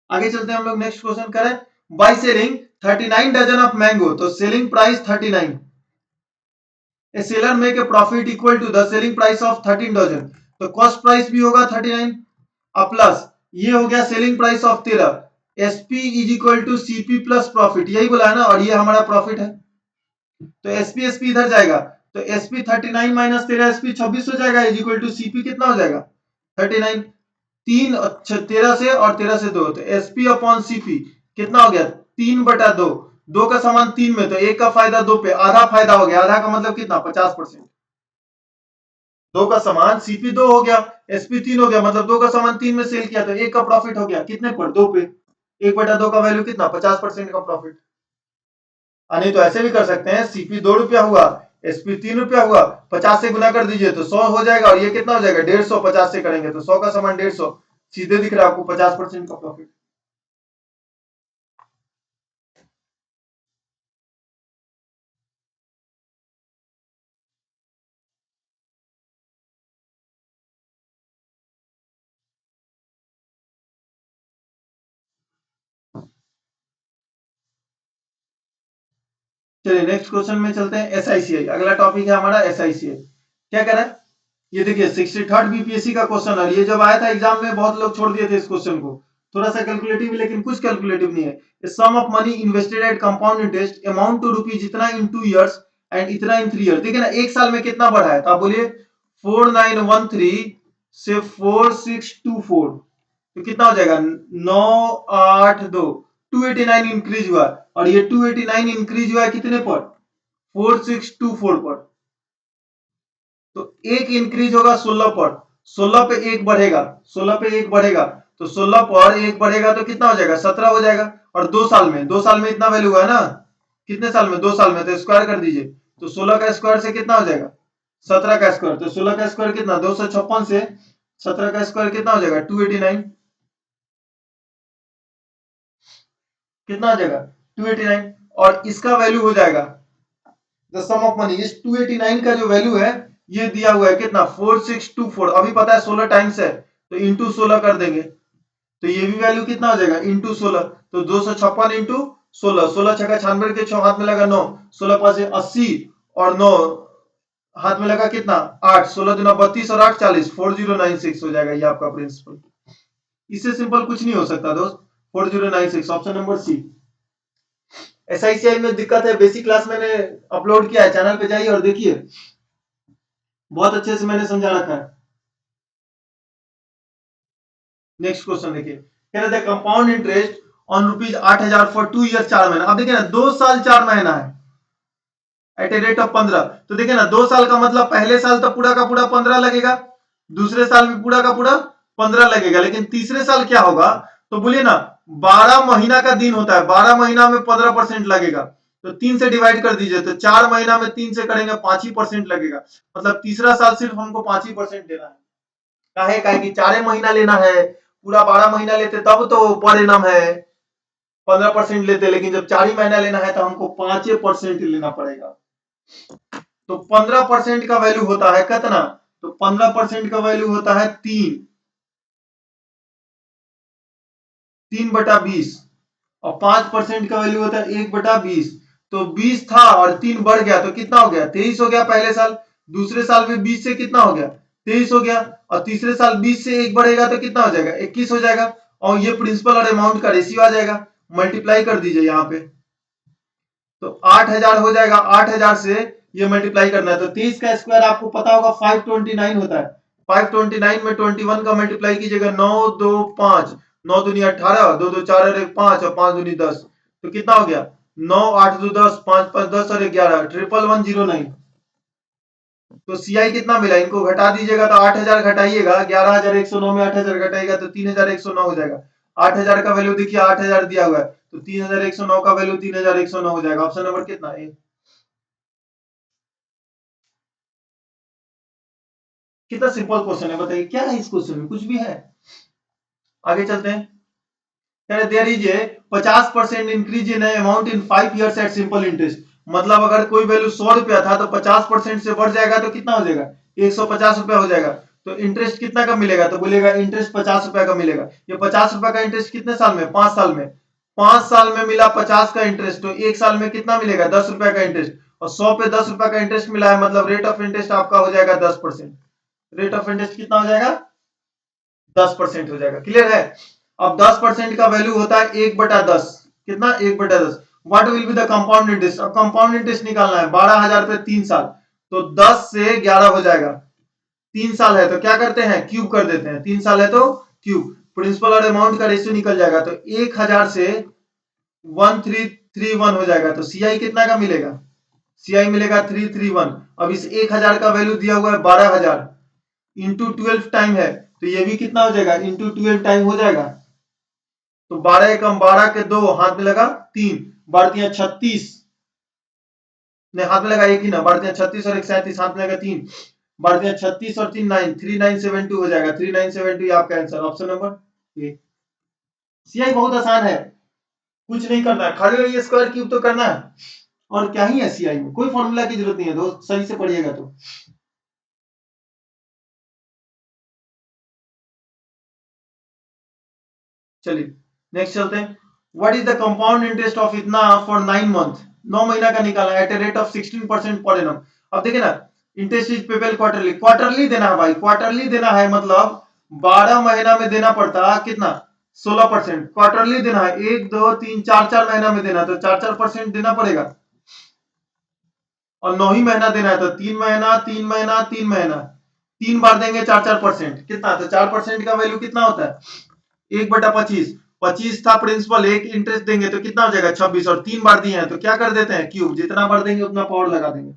आगे चलते हैं हम लोग, नेक्स्ट क्वेश्चन करें, by selling 39 dozen of mango, तो selling price 39, a seller make a profit equal to the selling price of 13 dozen, तो कॉस्ट प्राइस भी होगा 39, अब प्लस ये हो गया selling price of 13, SP is equal to CP plus profit, यही बोला है ना, और ये हमारा प्रॉफिट है, तो एसपी एसपी इधर जाएगा, तो एसपी 39 माइनस 13 एसपी 26 हो जाएगा, इज इक्वल टू सीपी कितना हो जाएगा 39, 3 13 से और 13 से 2, तो एसपी अपॉन सीपी कितना हो गया 3/2, 2 का सामान 3 में, तो 1 का फायदा 2 पे, आधा फायदा हो गया। आधा का मतलब कितना? 50%। 2 का सामान सीपी 2 हो गया, एसपी 3 हो गया, मतलब 2 का सामान 3 में सेल किया तो 1 का प्रॉफिट हो गया। कितने पर? 2 पे। 1/2 का वैल्यू कितना? 50% का प्रॉफिट। नहीं तो ऐसे भी कर सकते हैं, सीपी 2 रुपया हुआ, एसपी 3 रुपया हुआ, 50 से गुना कर दीजिए तो 100 हो जाएगा, और ये कितना हो जाएगा? 150। 50 से करेंगे तो 100 का सामान 150, सीधे दिख रहा है आपको 50% का प्रॉफिट। चलिए नेक्स्ट क्वेश्चन में चलते हैं। एसआईसीआई अगला टॉपिक है हमारा। एसआईसीआई क्या कह रहा है? ये देखिए 63rd बीपीएससी का क्वेश्चन, और ये जब आया था एग्जाम में बहुत लोग छोड़ दिए थे इस क्वेश्चन को। थोड़ा सा कैलकुलेटिव, लेकिन कुछ कैलकुलेटिव नहीं है। Sum of money invested at compound interest amount to rupees इतना इन 2 इयर्स एंड इतना इन 3 इयर्स। देखिए ना, एक साल में कितना बढ़ा है? तो आप बोलिए 4913 से 4624, तो कितना हो जाएगा? 982, 289 इंक्रीज हुआ, और ये 289 इंक्रीज हुआ है कितने पर? 4624 पर। तो एक इंक्रीज होगा 16 पर, 16 पे एक बढ़ेगा, 16 पे एक बढ़ेगा, तो 16 पर एक बढ़ेगा तो कितना हो जाएगा? 17 हो जाएगा। और 2 साल में इतना वैल्यू हुआ है ना। कितने साल में? 2 साल में, तो स्क्वायर कर दीजिए। तो 16 का स्क्वायर से कितना हो जाएगा? 17 का स्क्वायर। तो 16 का स्क्वायर कितना? 256 से 17 का स्क्वायर कितना हो जाएगा? 289। कितना हो जाएगा? 289। और इसका वैल्यू हो जाएगा द सम ऑफ मनी। इस 289 का जो वैल्यू है, ये दिया हुआ है कितना? 4624। अभी पता है 16 टाइम्स है, तो इंटू 16 कर देंगे, तो ये भी वैल्यू कितना हो जाएगा? इंटू 16। तो 256 इंटू 16, 16 छक्का 96 के 6 हाथ में लगा 9, 16 पांच 80, और 9 हाथ में लगा कितना? 8, 16 दुना 32 और 8 40, 4096 हो जाएगा ये आपका प्रिंसिपल। इससे सिंपल कुछ नहीं हो सकता दोस्त। 4096 ऑप्शन नंबर सी। एसआईसीआई में दिक्कत है, बेसिक क्लास मैंने अपलोड किया है, चैनल पे जाइए और देखिए, बहुत अच्छे से मैंने समझा रखा है। नेक्स्ट क्वेश्चन देखिए, कह रहे थे compound interest on rupees 8000 for 2 year 4 महीना। अब देखिए ना, 2 साल 4 महीना है एट ए रेट ऑफ 15। तो देखिए ना, 2 साल का मतलब पहले साल तो पूरा का पूरा 15 लगेगा, दूसरे साल भी पूरा का पूरा 15 लगेगा, लेकिन तीसरे साल क्या होगा? तो बोलिए ना, 12 महीना का दिन होता है, 12 महीना में 15% लगेगा, तो 3 से डिवाइड कर दीजिए, तो 4 महीना में 3 से करेंगे 5 ही परसेंट लगेगा। मतलब तीसरा साल सिर्फ हमको 5 ही परसेंट देना है। काहे? काहे कि 4 महीना लेना है, पूरा 12 महीना लेते तब तो पर एनम है 15% लेते, लेकिन जब 4 ही महीना लेना है तो हमको 5% लेना पड़ेगा। तो 15% का वैल्यू होता है कितना? तो 15% का वैल्यू होता है 3/20, और 5% का वैल्यू होता है 1/20। तो 20 था और 3 बढ़ गया तो कितना हो गया? 23 हो गया पहले साल। दूसरे साल में 20 से कितना हो गया? 23 हो गया। और तीसरे साल 20 से 1 बढ़ेगा तो कितना हो जाएगा? 21 हो जाएगा। और ये प्रिंसिपल और अमाउंट का रेशियो आ जाएगा, मल्टीप्लाई कर दीजिए यहाँ पे, तो 8000 हो जाएगा। 8000 से ये मल्टीप्लाई करना है, तो 30 का स्क्वायर आपको पता होगा 529 होता है। 529 में 21 का मल्टीप्लाई कीजिएगा, 9 2 5, 9 दूनी 18, 2 2 4 और 1 5, और 5 दूनी 10, तो कितना हो गया? 9 8 2 10, 5 5 10 और 11, 11109। तो सीआई कितना मिला? इनको घटा दीजिएगा तो 8000 घटाइएगा, 11109 में 8000 घटाइएगा तो 3109 हो जाएगा। 8000 का वैल्यू देखिए, 8000 दिया हुआ है, तो 3109 का वैल्यू 3109 हो जाएगा। ऑप्शन नंबर कितना है? कितना सिंपल क्वेश्चन है, बताइए क्या है इस क्वेश्चन में? कुछ भी है? आगे चलते हैं। There is a 50% increase in amount in 5 years at simple interest. मतलब अगर कोई वैल्यू 100 रुपया था तो 50% से बढ़ जाएगा तो कितना हो जाएगा? 150 रुपया हो जाएगा। तो इंटरेस्ट कितना का मिलेगा? तो बोलेगा इंटरेस्ट 50 रुपया का मिलेगा। ये 50 रुपया का इंटरेस्ट कितने साल में? 5 साल में। 5 साल में मिला 50 का इंटरेस्ट, तो एक साल में कितना मिलेगा? 10 रुपया का इंटरेस्ट। और 100 पे 10 रुपया का इंटरेस्ट मिला है, मतलब रेट ऑफ इंटरेस्ट आपका हो जाएगा 10%। रेट ऑफ इंटरेस्ट कितना हो जाएगा? 10% हो जाएगा। क्लियर है? अब 10% का वैल्यू होता है 1/10। कितना? 1/10। What will be the compound interest? अब कंपाउंड इंटरेस्ट निकालना है, 12000 पे 3 साल, तो 10 से 11 हो जाएगा। 3 साल है तो क्या करते हैं? क्यूब कर देते हैं। 3 साल है तो क्यूब, प्रिंसिपल और अमाउंट का रेशियो निकल जाएगा। तो 1000 से 331 हो जाएगा। तो सीआई कितना का मिलेगा? सीआई मिलेगा 331। अब इस 1000 का वैल्यू दिया हुआ है 12000 इंटू 12 टाइम है, तो ये भी कितना हो जाएगा? इंटू 12 टाइम हो जाएगा। तो 12 एकम 12 के 2 हाथ में लगा 3, बढ़तियां 36, ने हाथ में लगा एक ही ना, बढ़तियां 36 और 37 हाथ में लगा 3, बढ़तियां 36 और 3 9, 3972 हो जाएगा। 3972 आपका आंसर, ऑप्शन नंबर ए। सीआई बहुत आसान है, कुछ नहीं करना है, खाली ये स्क्वायर क्यूब तो करना है, और क्या ही है सीआई में, कोई फॉर्मूला की जरूरत नहीं है दोस्त, सही से पढ़िएगा तो। चलिए नेक्स्ट चलते हैं। What is the compound interest of इतना फॉर 9 मंथ? 9 महीना का निकाला eight a rate of 16% per annum. अब देखिए ना, interest is payable quarterly, quarterly देना है भाई, क्वार्टरली देना है, मतलब 12 महीना में देना पड़ता कितना? 16%। क्वार्टरली देना है 1 2 3 4 4 महीना में देना, तो 4% देना पड़ेगा। और 9 ही महीना देना है, तो 3 महीना 3 महीना 3 महीना, 3 बार देंगे 4% कितना? तो 4% का वैल्यू कितना होता है? 1/25। 25 था प्रिंसिपल, एक इंटरेस्ट देंगे तो कितना हो जाएगा? 26, और 3 बार दिए हैं तो क्या कर देते हैं? क्यूब, जितना बार देंगे उतना पावर लगा देंगे।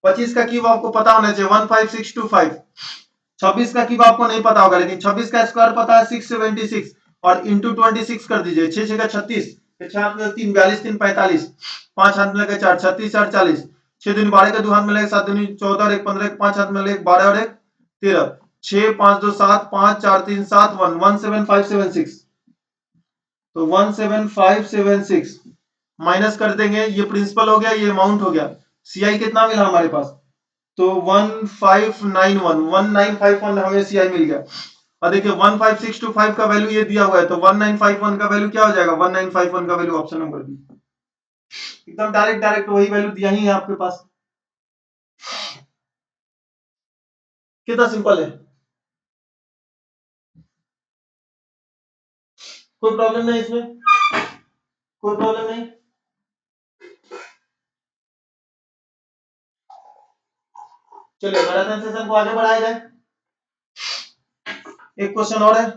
25 का क्यूब आपको पता होना चाहिए 15625। 26 का क्यूब आपको नहीं पता होगा, लेकिन 26 का स्क्वायर पता है 676, और इंटू 26 कर दीजिए, 6 6 का 36, 6 हाथ में 3 42 3 45, 5 हाथ में लगे 4 36 4 40, 6 दिन 12 का 2 हाथ में लगे 7 दिन 14 और 1 15, 5 हाथ में लगे 12 और 1 13, 6 5 2 7 5 4 3 7 1 17576। तो 17576 माइनस कर देंगे, ये प्रिंसिपल हो गया, ये अमाउंट हो गया। सीआई कितना मिला हमारे पास? तो 1951 हमें सीआई मिल गया। और देखिए 15625 का वैल्यू ये दिया हुआ है, तो 1951 का वैल्यू क्या हो जाएगा? 1951 का वैल्यू ऑप्शन नंबर बी। एकदम डायरेक्ट डायरेक्ट वही वैल्यू दिया ही है आपके पास। कितना सिंपल है, कोई प्रॉब्लम नहीं इसमें, कोई प्रॉब्लम नहीं। चलिए मैराथन सेशन को आगे बढ़ाया जाए। एक क्वेश्चन और है,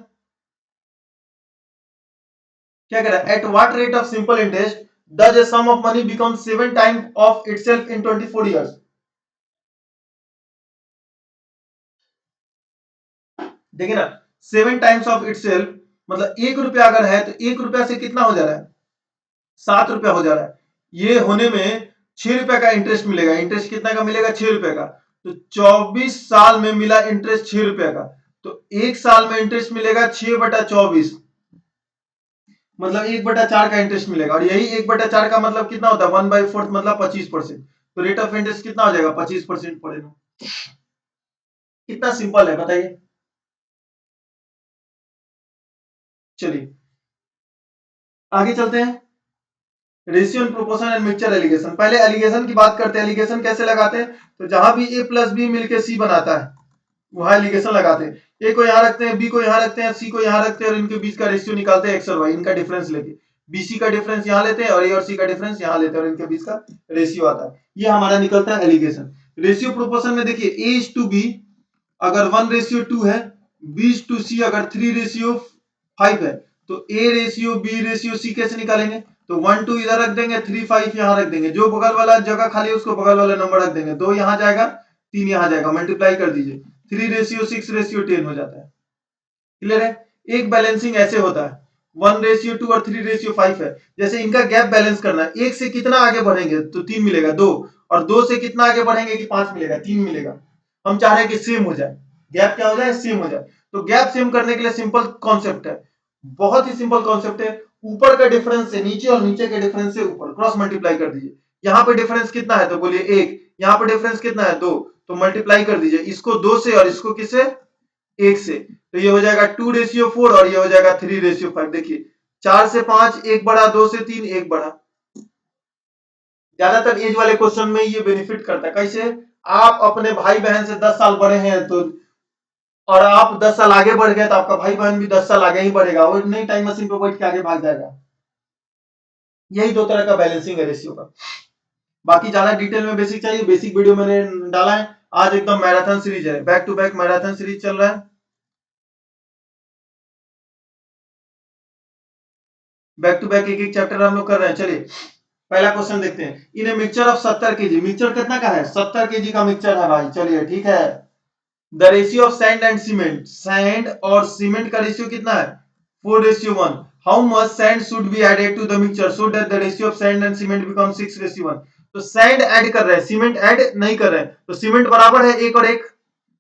क्या कह रहा है? At what rate of simple interest does a sum of money become 7 time of itself in 24 years? देखिए ना, 7 टाइम्स ऑफ इटसेल्फ मतलब 1 रुपया अगर है तो 1 रुपया से कितना हो जा रहा है? 7 रुपया हो जा रहा है। ये होने में 6 रुपया का इंटरेस्ट मिलेगा। इंटरेस्ट कितना का मिलेगा? 6 रुपया का। तो 24 साल में मिला इंटरेस्ट 6 रुपया का, तो एक साल में इंटरेस्ट मिलेगा 6/24, मतलब 1/4 का इंटरेस्ट मिलेगा। और यही 1/4 का मतलब कितना होता है? 1/4 मतलब 25%। तो रेट ऑफ इंटरेस्ट कितना हो जाएगा? 25% पड़ेगा। कितना सिंपल है बताइए। चलिए आगे चलते हैं। Ratio and proportion and mixture allegation. पहले एलिगेशन की बात करते हैं। एलिगेशन कैसे लगाते हैं? तो जहां भी ए प्लस बी मिलकर सी बनाता है वहां एलिगेशन लगाते हैं। ए को यहाँ रखते हैं, बी को यहाँ रखते हैं, सी को यहाँ रखते हैं, और इनके बीच का रेशियो निकालते हैं एक्स और वाई, इनका डिफरेंस लेके। बीसी का डिफरेंस यहाँ लेते हैं और ए और सी का डिफरेंस यहाँ लेते हैं, और इनके बीच का रेशियो आता है। ये हमारा निकलता है एलिगेशन। रेशियो प्रोपोर्शन में देखिए ए इज टू बी अगर 1:2 है, बी इज टू सी अगर 3:5 है, तो A ratio B ratio C कैसे निकालेंगे? तो 1 2 इधर रख देंगे, 3 5 यहाँ रख देंगे, जो बगल वाला जगह खाली है उसको बगल वाला नंबर रख देंगे, 2 यहाँ जाएगा 3 यहाँ जाएगा, मल्टीप्लाई कर दीजिए, 3:6:10 हो जाता है। क्लियर है? एक बैलेंसिंग ऐसे होता है, 1:2 और 3:5 है। जैसे इनका गैप बैलेंस करना है, एक से कितना आगे बढ़ेंगे तो 3 मिलेगा, 2, और 2 से कितना आगे बढ़ेंगे कि 5 मिलेगा, 3 मिलेगा। हम चाह रहे हैं कि सेम हो जाए, गैप क्या हो जाए? सेम हो जाए। तो गैप सेम करने के लिए सिंपल कॉन्सेप्ट है, बहुत ही सिंपल कॉन्सेप्ट है। ऊपर का डिफरेंस से नीचे और नीचे के डिफरेंस से ऊपर क्रॉस मल्टीप्लाई कर दीजिए। यहाँ पे डिफरेंस कितना है? तो बोलिए 1, यहाँ पे डिफरेंस कितना है? 2, तो मल्टीप्लाई कर दीजिए इसको 2 से और इसको किससे? 1 से। तो ये हो जाएगा 2:4 और ये हो जाएगा 3:5। देखिए 4 से 5 1 बढ़ा, 2 से 3 1 बढ़ा। ज्यादातर एज वाले क्वेश्चन में ये बेनिफिट करता है। कैसे? आप अपने भाई बहन से 10 साल बड़े हैं तो, और आप 10 साल आगे बढ़ गए तो आपका भाई बहन भी 10 साल आगे ही बढ़ेगा, वो नहीं टाइम मशीन पे बैठ के आगे भाग जाएगा। यही दो तरह का बैलेंसिंग है रेशियो का। बाकी ज्यादा डिटेल में बेसिक चाहिए, बेसिक वीडियो मैंने डाला है। आज एकदम मैराथन सीरीज है, back to back marathon series चल रहा है। बैक टू बैक एक एक चैप्टर हम लोग कर रहे हैं। चलिए पहला क्वेश्चन देखते हैं। In a mixture of 70 KG, mixture कितना का है? 70 केजी का मिक्सचर है भाई। चलिए ठीक है। The ratio of sand and cement, sand और सीमेंट का रेशियो कितना है? 4:1। How much sand should be added to the mixture so that the ratio of sand and cement become 6:1। तो सैंड ऐड कर रहे हैं, सीमेंट ऐड नहीं कर रहे हैं, तो सीमेंट बराबर है 1 और 1।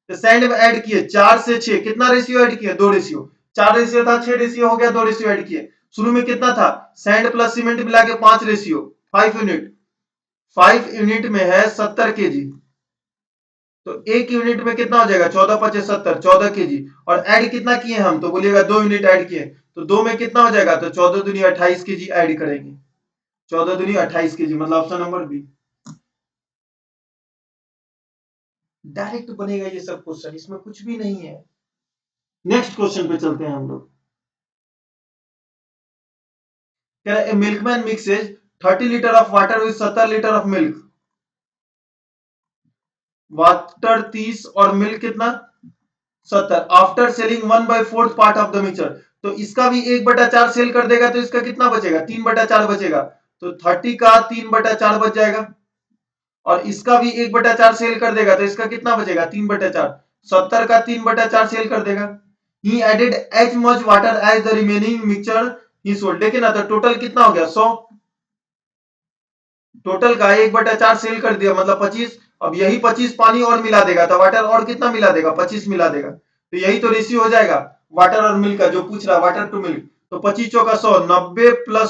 तो सैंड में ऐड किए 4 से 6, कितना रेशियो ऐड किया? 2 रेशियो। 4 रेशियो था, 6 रेशियो हो गया, 2 रेशियो ऐड किए। शुरू में कितना था? सैंड प्लस सीमेंट मिला के 5 रेशियो, 5 यूनिट। 5 यूनिट में है 70 केजी, तो 1 यूनिट में कितना हो जाएगा? 14×5 = 70, 14 केजी। और ऐड कितना किए हम? तो बोलिएगा 2 यूनिट ऐड किए, तो 2 में कितना हो जाएगा? तो 14 दूनी 28 केजी ऐड करेंगे। 14 दूनी 28 केजी, मतलब ऑप्शन नंबर बी। डायरेक्ट बनेगा ये सब क्वेश्चन, इसमें कुछ भी नहीं है। नेक्स्ट क्वेश्चन पे चलते हैं हम लोग। कह रहा है milkman mixes 30 litre of water with 70 litre of milk. Water 30 और मिल्क कितना? 70। After selling 1/4 part of the mixture, तो इसका भी 1/4 सेल कर देगा, तो इसका कितना बचेगा? 3/4 बचेगा। तो 30 का 3/4 बच जाएगा। और इसका भी 1/4 सेल कर देगा, तो इसका कितना बचेगा? 3/4। 70 का 3/4 सेल कर देगा। He added as much water as the remaining mixture he sold. देखिए ना, तो टोटल कितना हो गया? 100। टोटल का 1/4 सेल कर दिया, मतलब 25। अब यही 25 पानी और मिला देगा, तो वाटर और कितना मिला देगा? 25 मिला देगा। तो यही तो रेशियो हो जाएगा वाटर और मिल्क का, जो पूछ रहा है वाटर टू मिल्क। तो 25 चौका 100, 90 +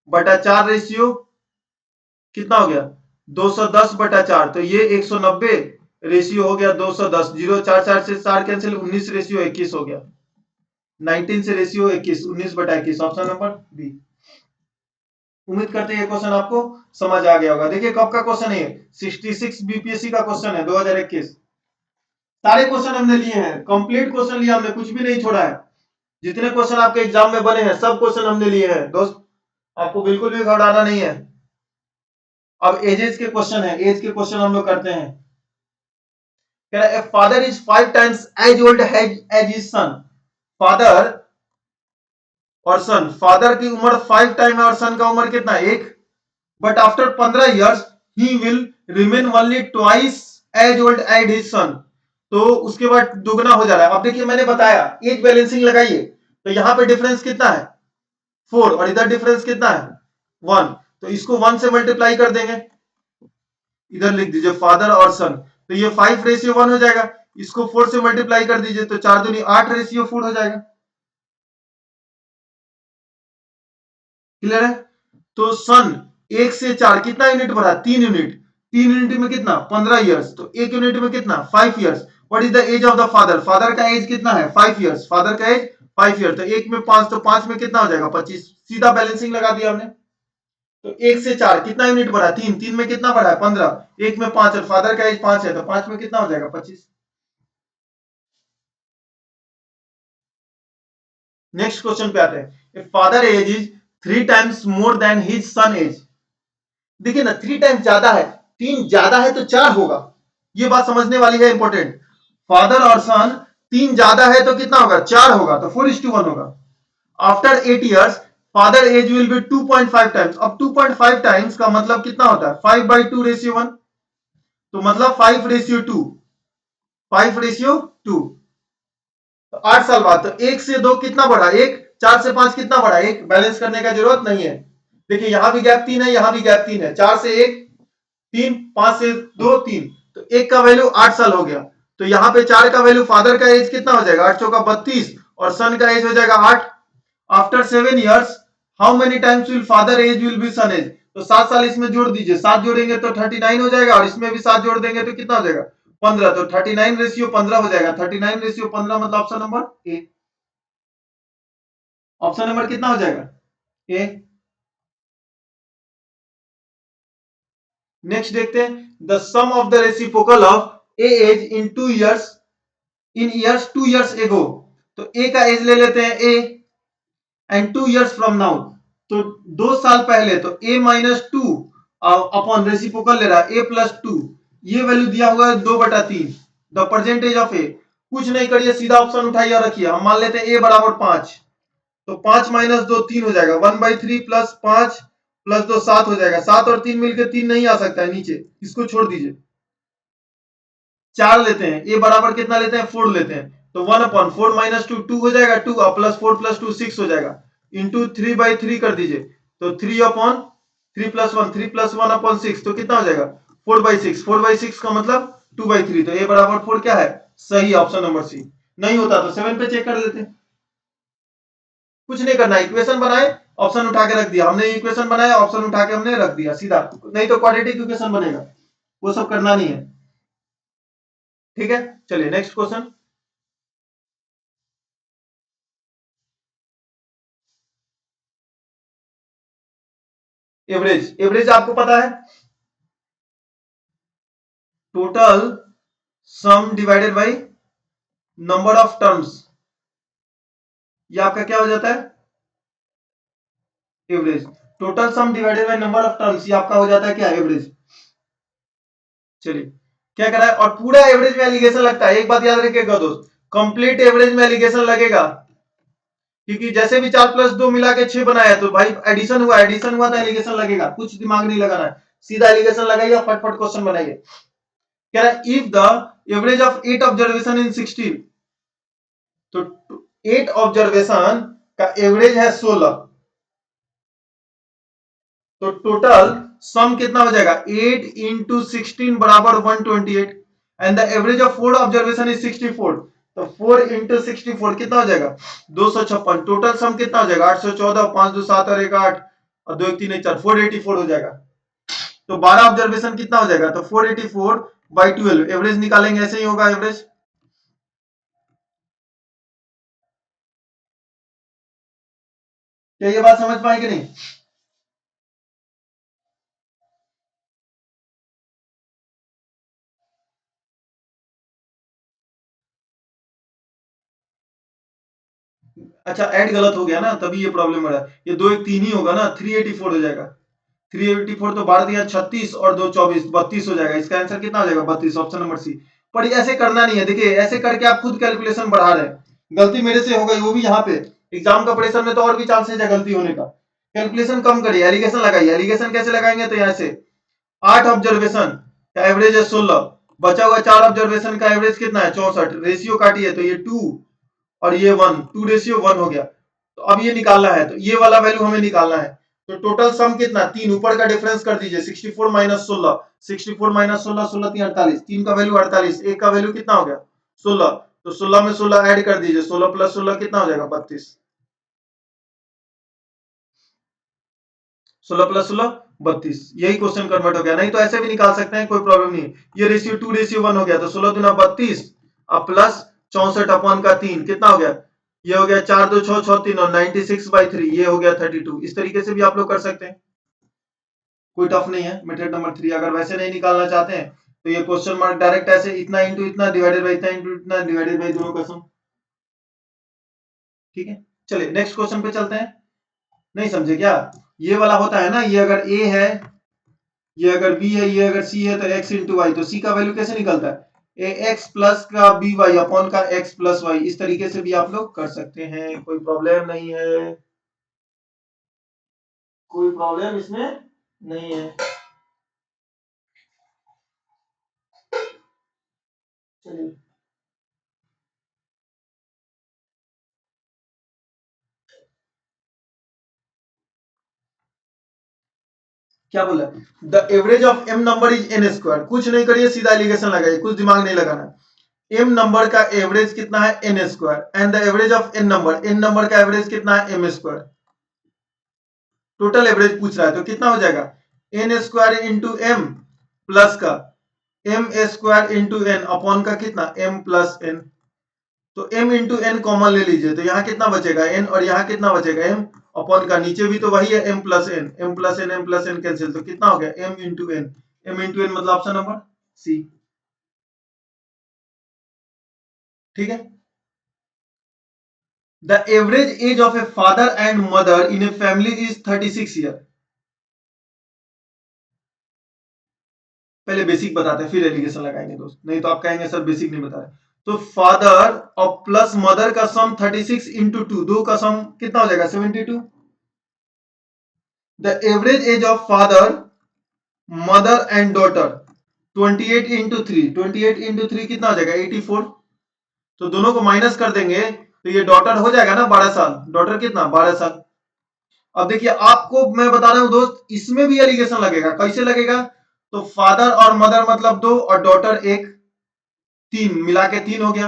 100/4 रेशियो कितना हो गया? 210/4। तो ये 190 रेशियो हो गया 210। 0 4 4 से 4 कैंसिल, 19 रेशियो 21 हो गया। 19 से रेशियो 21, 19/21, ऑप्शन नंबर बी। उम्मीद करते हैं ये क्वेश्चन आपको समझ आ गया होगा। देखिए कब का क्वेश्चन है? 66 बीपीएससी का क्वेश्चन है, 2021। सारे क्वेश्चन हमने लिए हैं, कंप्लीट क्वेश्चन लिया हमने, कुछ भी नहीं छोड़ा है। जितने क्वेश्चन आपके एग्जाम में बने हैं सब क्वेश्चन हमने लिए हैं दोस्त, आपको बिल्कुल भी घबराना नहीं है। अब एजेस के क्वेश्चन है, एज के क्वेश्चन हम लोग करते हैं। कह रहा है father is 5 times as old as his son. Father और सन, फादर की उम्र 5 टाइम है और सन का उम्र कितना है? 1। But after 15 years he will remain only twice as old as his son. तो उसके बाद दुगना हो जा रहा है। अब देखिए मैंने बताया एज बैलेंसिंग लगाइए, तो यहां पे डिफरेंस कितना है? 4, और इधर डिफरेंस कितना है? 1। तो इसको 1 से मल्टीप्लाई कर देंगे, इधर लिख दीजिए फादर और सन, तो ये 5:1 हो जाएगा। इसको 4 से मल्टीप्लाई कर दीजिए, तो 4 दूनी 8:4 हो जाएगा। क्लियर है? तो सन 1 से 4 कितना यूनिट बढ़ा? 3 यूनिट। 3 यूनिट में कितना? 15 इयर्स। तो 1 यूनिट में कितना? 5 years. What is the age of the father? Father का एज कितना है? 5 इयर्स। फादर का एज 5 इयर्स। तो 1 में 5, तो 5 में कितना हो जाएगा? 25। सीधा बैलेंसिंग लगा दिया हमने। तो 1 से 4 कितना यूनिट बढ़ा? 3। 3 में कितना बढ़ा है? 15। 1 में 5 और फादर का एज 5 है, तो 5 में कितना हो जाएगा? 25। नेक्स्ट क्वेश्चन पे आते हैं। Father age is 3 times more than his son age. देखिए ना, 3 टाइम्स ज्यादा है, 3 ज्यादा है तो 4 होगा। ये बात समझने वाली है, इंपॉर्टेंट। फादर और सन 3 ज्यादा है तो कितना होगा? 4 होगा, तो 4:1 होगा। After 8 years father age will be 2.5 times. अब 2.5 टाइम्स का मतलब कितना होता है? 5/2:1। तो मतलब 5:2, 5:2। तो 8 साल बाद, तो 1 से 2 कितना बढ़ा? 1। 4 से 5 कितना बढ़ा? 1। बैलेंस करने का जरूरत नहीं है। देखिए यहां भी गैप 3 है, यहां भी गैप 3 है। 4 से 1 3, 5 से 2 3, तो 1 का वैल्यू 8 साल हो गया। तो यहाँ पे 4 का वैल्यू, फादर का एज कितना हो जाएगा? 8 चौका 32, और सन का एज हो जाएगा 8। After 7 years how many times will father age will be son age? तो 7 साल इसमें जोड़ दीजिए, 7 जोड़ेंगे तो 39 हो जाएगा, और इसमें भी 7 जोड़ देंगे तो कितना हो जाएगा? 15। तो 39:15 हो जाएगा। 39:15 मतलब option number A. Option number कितना हो जाएगा? ए। नेक्स्ट देखते हैं, the sum of the reciprocal of a age in 2 years in years 2 years एगो। तो ए का एज ले लेते हैं ए, एंड 2 years फ्रॉम नाउ, तो 2 साल पहले, तो a-2 अपॉन रेसिप्रोकल ले रहा है a+2। ये वैल्यू दिया हुआ है 2/3। द परसेंटेज ऑफ ए, कुछ नहीं करिए, सीधा ऑप्शन उठाइए और रखिए। हम मान लेते हैं a = 5, तो 5 माइनस 2 3 हो जाएगा, 1/3 प्लस 5 प्लस 2 7 हो जाएगा। 7 और 3 मिलकर 3 नहीं आ सकता है नीचे, इसको छोड़ दीजिए। 4 लेते हैं, ए बराबर कितना लेते हैं 4 लेते हैं, तो 1/4 माइनस 2 2 हो जाएगा, 2 प्लस 4 प्लस 2 6 हो जाएगा, इंटू 3/3 कर दीजिए, तो 3 प्लस 1 3 प्लस 1/6 तो कितना हो जाएगा 4/6, 4/6 का मतलब 2/3, तो ए बराबर 4 क्या है सही ऑप्शन नंबर सी। नहीं होता तो 7 पे चेक कर लेते हैं। कुछ नहीं करना, इक्वेशन बनाए ऑप्शन उठा के रख दिया, हमने इक्वेशन बनाया ऑप्शन उठा के हमने रख दिया सीधा, नहीं तो क्वाड्रेटिक इक्वेशन बनेगा, वो सब करना नहीं है। ठीक है, चलिए नेक्स्ट क्वेश्चन। एवरेज, एवरेज आपको पता है total sum divided by number of terms, ये आपका क्या हो जाता है average. Total sum divided by number of terms, ये आपका हो जाता है क्या एवरेज। चलिए क्या करा है, और पूरा एवरेज में एलिगेशन लगता है, एक बात याद रखिएगा दोस्त, कंप्लीट एवरेज में एलिगेशन लगेगा, क्योंकि जैसे भी 4 प्लस 2 मिला के 6 बनाया तो भाई एडिशन हुआ तो एलिगेशन लगेगा, कुछ दिमाग नहीं लगाना है, सीधा एलिगेशन लगाइए, फटफट क्वेश्चन बनाइए। कह रहा है if the average of 8 observation इन 16, तो 8 ऑब्जर्वेशन का एवरेज है 16, तो टोटल सम कितना हो जाएगा 8 इंटू 16 बराबर 128, and the average of 4 observation is 64, तो 4 इंटू 64 कितना हो जाएगा 256, टोटल सम कितना हो जाएगा 814, 5 2 7 और 1 8 और 2 1 3 1 4 484 हो जाएगा। तो 12 ऑब्जर्वेशन कितना हो जाएगा, तो 484 बाई 12 एवरेज निकालेंगे, ऐसे ही होगा एवरेज। क्या ये बात समझ पाए कि नहीं। अच्छा ऐड गलत हो गया ना, तभी ये प्रॉब्लम हो रहा है, ये 2 1 3 ही होगा ना, 384 हो जाएगा, 384 तो 12 दिया 36 और 2 24 32 हो जाएगा, इसका आंसर कितना हो जाएगा 32, ऑप्शन नंबर सी। पर ऐसे करना नहीं है, देखिए ऐसे करके आप खुद कैलकुलेशन बढ़ा रहे हैं, गलती मेरे से हो गई, वो भी यहाँ पे एग्जाम का प्रेशर में, तो और भी चांसेस है गलती होने का। कैलकुलेशन कम करिए, एलिगेशन लगाइए, एलिगेशन कैसे लगाएंगे, तो यहाँ से 8 ऑब्जर्वेशन का एवरेज है 16, बचा हुआ 4 ऑब्जर्वेशन का एवरेज कितना है 64, रेशियो काटिए तो ये 2 और ये 1, 2:1 हो गया, तो अब ये निकालना है, तो ये वाला वैल्यू हमें निकालना है, तो टोटल सम कितना 3, ऊपर का डिफरेंस कर दीजिए 64 माइनस 16, 64 माइनस 16 16 3 48, 3 का वैल्यू 48, एक का वैल्यू कितना हो गया 16, तो 16 में 16 ऐड कर दीजिए, 16 प्लस 16 कितना हो जाएगा 32, 16 प्लस 16 32, यही क्वेश्चन कन्वर्ट हो गया, नहीं तो ऐसे भी निकाल सकते हैं, कोई प्रॉब्लम नहीं। ये रेशियो 2:1 हो गया, तो 16 दूना 32 अब प्लस 64 अपन का 3 कितना हो गया, ये हो गया 4 2 6 6 3 और 96/3, ये हो गया 32, इस तरीके से भी आप लोग कर सकते हैं, कोई टफ नहीं है। मेथड नंबर 3 अगर वैसे नहीं निकालना चाहते हैं तो ये क्वेश्चन मार्क डायरेक्ट ऐसे इतना इंटू इतना डिवाइडेड बाई इतना इंटू इतना डिवाइडेड बाई दोनों का सम। ठीक है, चलिए नेक्स्ट क्वेश्चन पे चलते हैं। नहीं समझे क्या, ये वाला होता है ना, ये अगर ए है, ये अगर बी है, ये अगर सी है, तो एक्स इंटू वाई, तो सी का वैल्यू कैसे निकलता है ए एक्स प्लस का बी वाई अपॉन का एक्स प्लस वाई, इस तरीके से भी आप लोग कर सकते हैं, कोई प्रॉब्लम नहीं है, कोई प्रॉब्लम इसमें नहीं है। चलिए क्या बोला, the average of m number is n square, कुछ नहीं करिए सीधा एलिगेशन लगाइए, कुछ दिमाग नहीं लगाना। एम नंबर का एवरेज कितना है n square, and the average of n number का एवरेज कितना है एम स्क्वायर, टोटल एवरेज पूछ रहा है, तो कितना हो जाएगा n square into m plus का m square into n upon का कितना एम प्लस एन, तो m इंटू एन कॉमन ले लीजिए, तो यहाँ कितना बचेगा n और यहाँ कितना बचेगा m, अपॉन का नीचे भी तो वही है m plus n, m plus n, m plus n cancel, तो कितना हो गया m into n, m into n मतलब ऑप्शन नंबर सी। ठीक है, the average age of a father and mother in a family is 36 year. पहले basic बताते हैं फिर एलिगेशन लगाएंगे दोस्त, नहीं तो आप कहेंगे सर बेसिक नहीं बता रहे। तो फादर और प्लस मदर का सम 36 इंटू 2, दो का सम कितना हो जाएगा 72। The average age of father mother and daughter 28 into 3, 28 into 3 कितना हो जाएगा 84। तो दोनों को माइनस कर देंगे तो ये डॉटर हो जाएगा ना 12 साल, डॉटर कितना 12 साल। अब देखिए आपको मैं बता रहा हूं दोस्त, इसमें भी एलिगेशन लगेगा। कैसे लगेगा? तो फादर और मदर मतलब 2 और डॉटर 1, 3 मिला के 3 हो गया।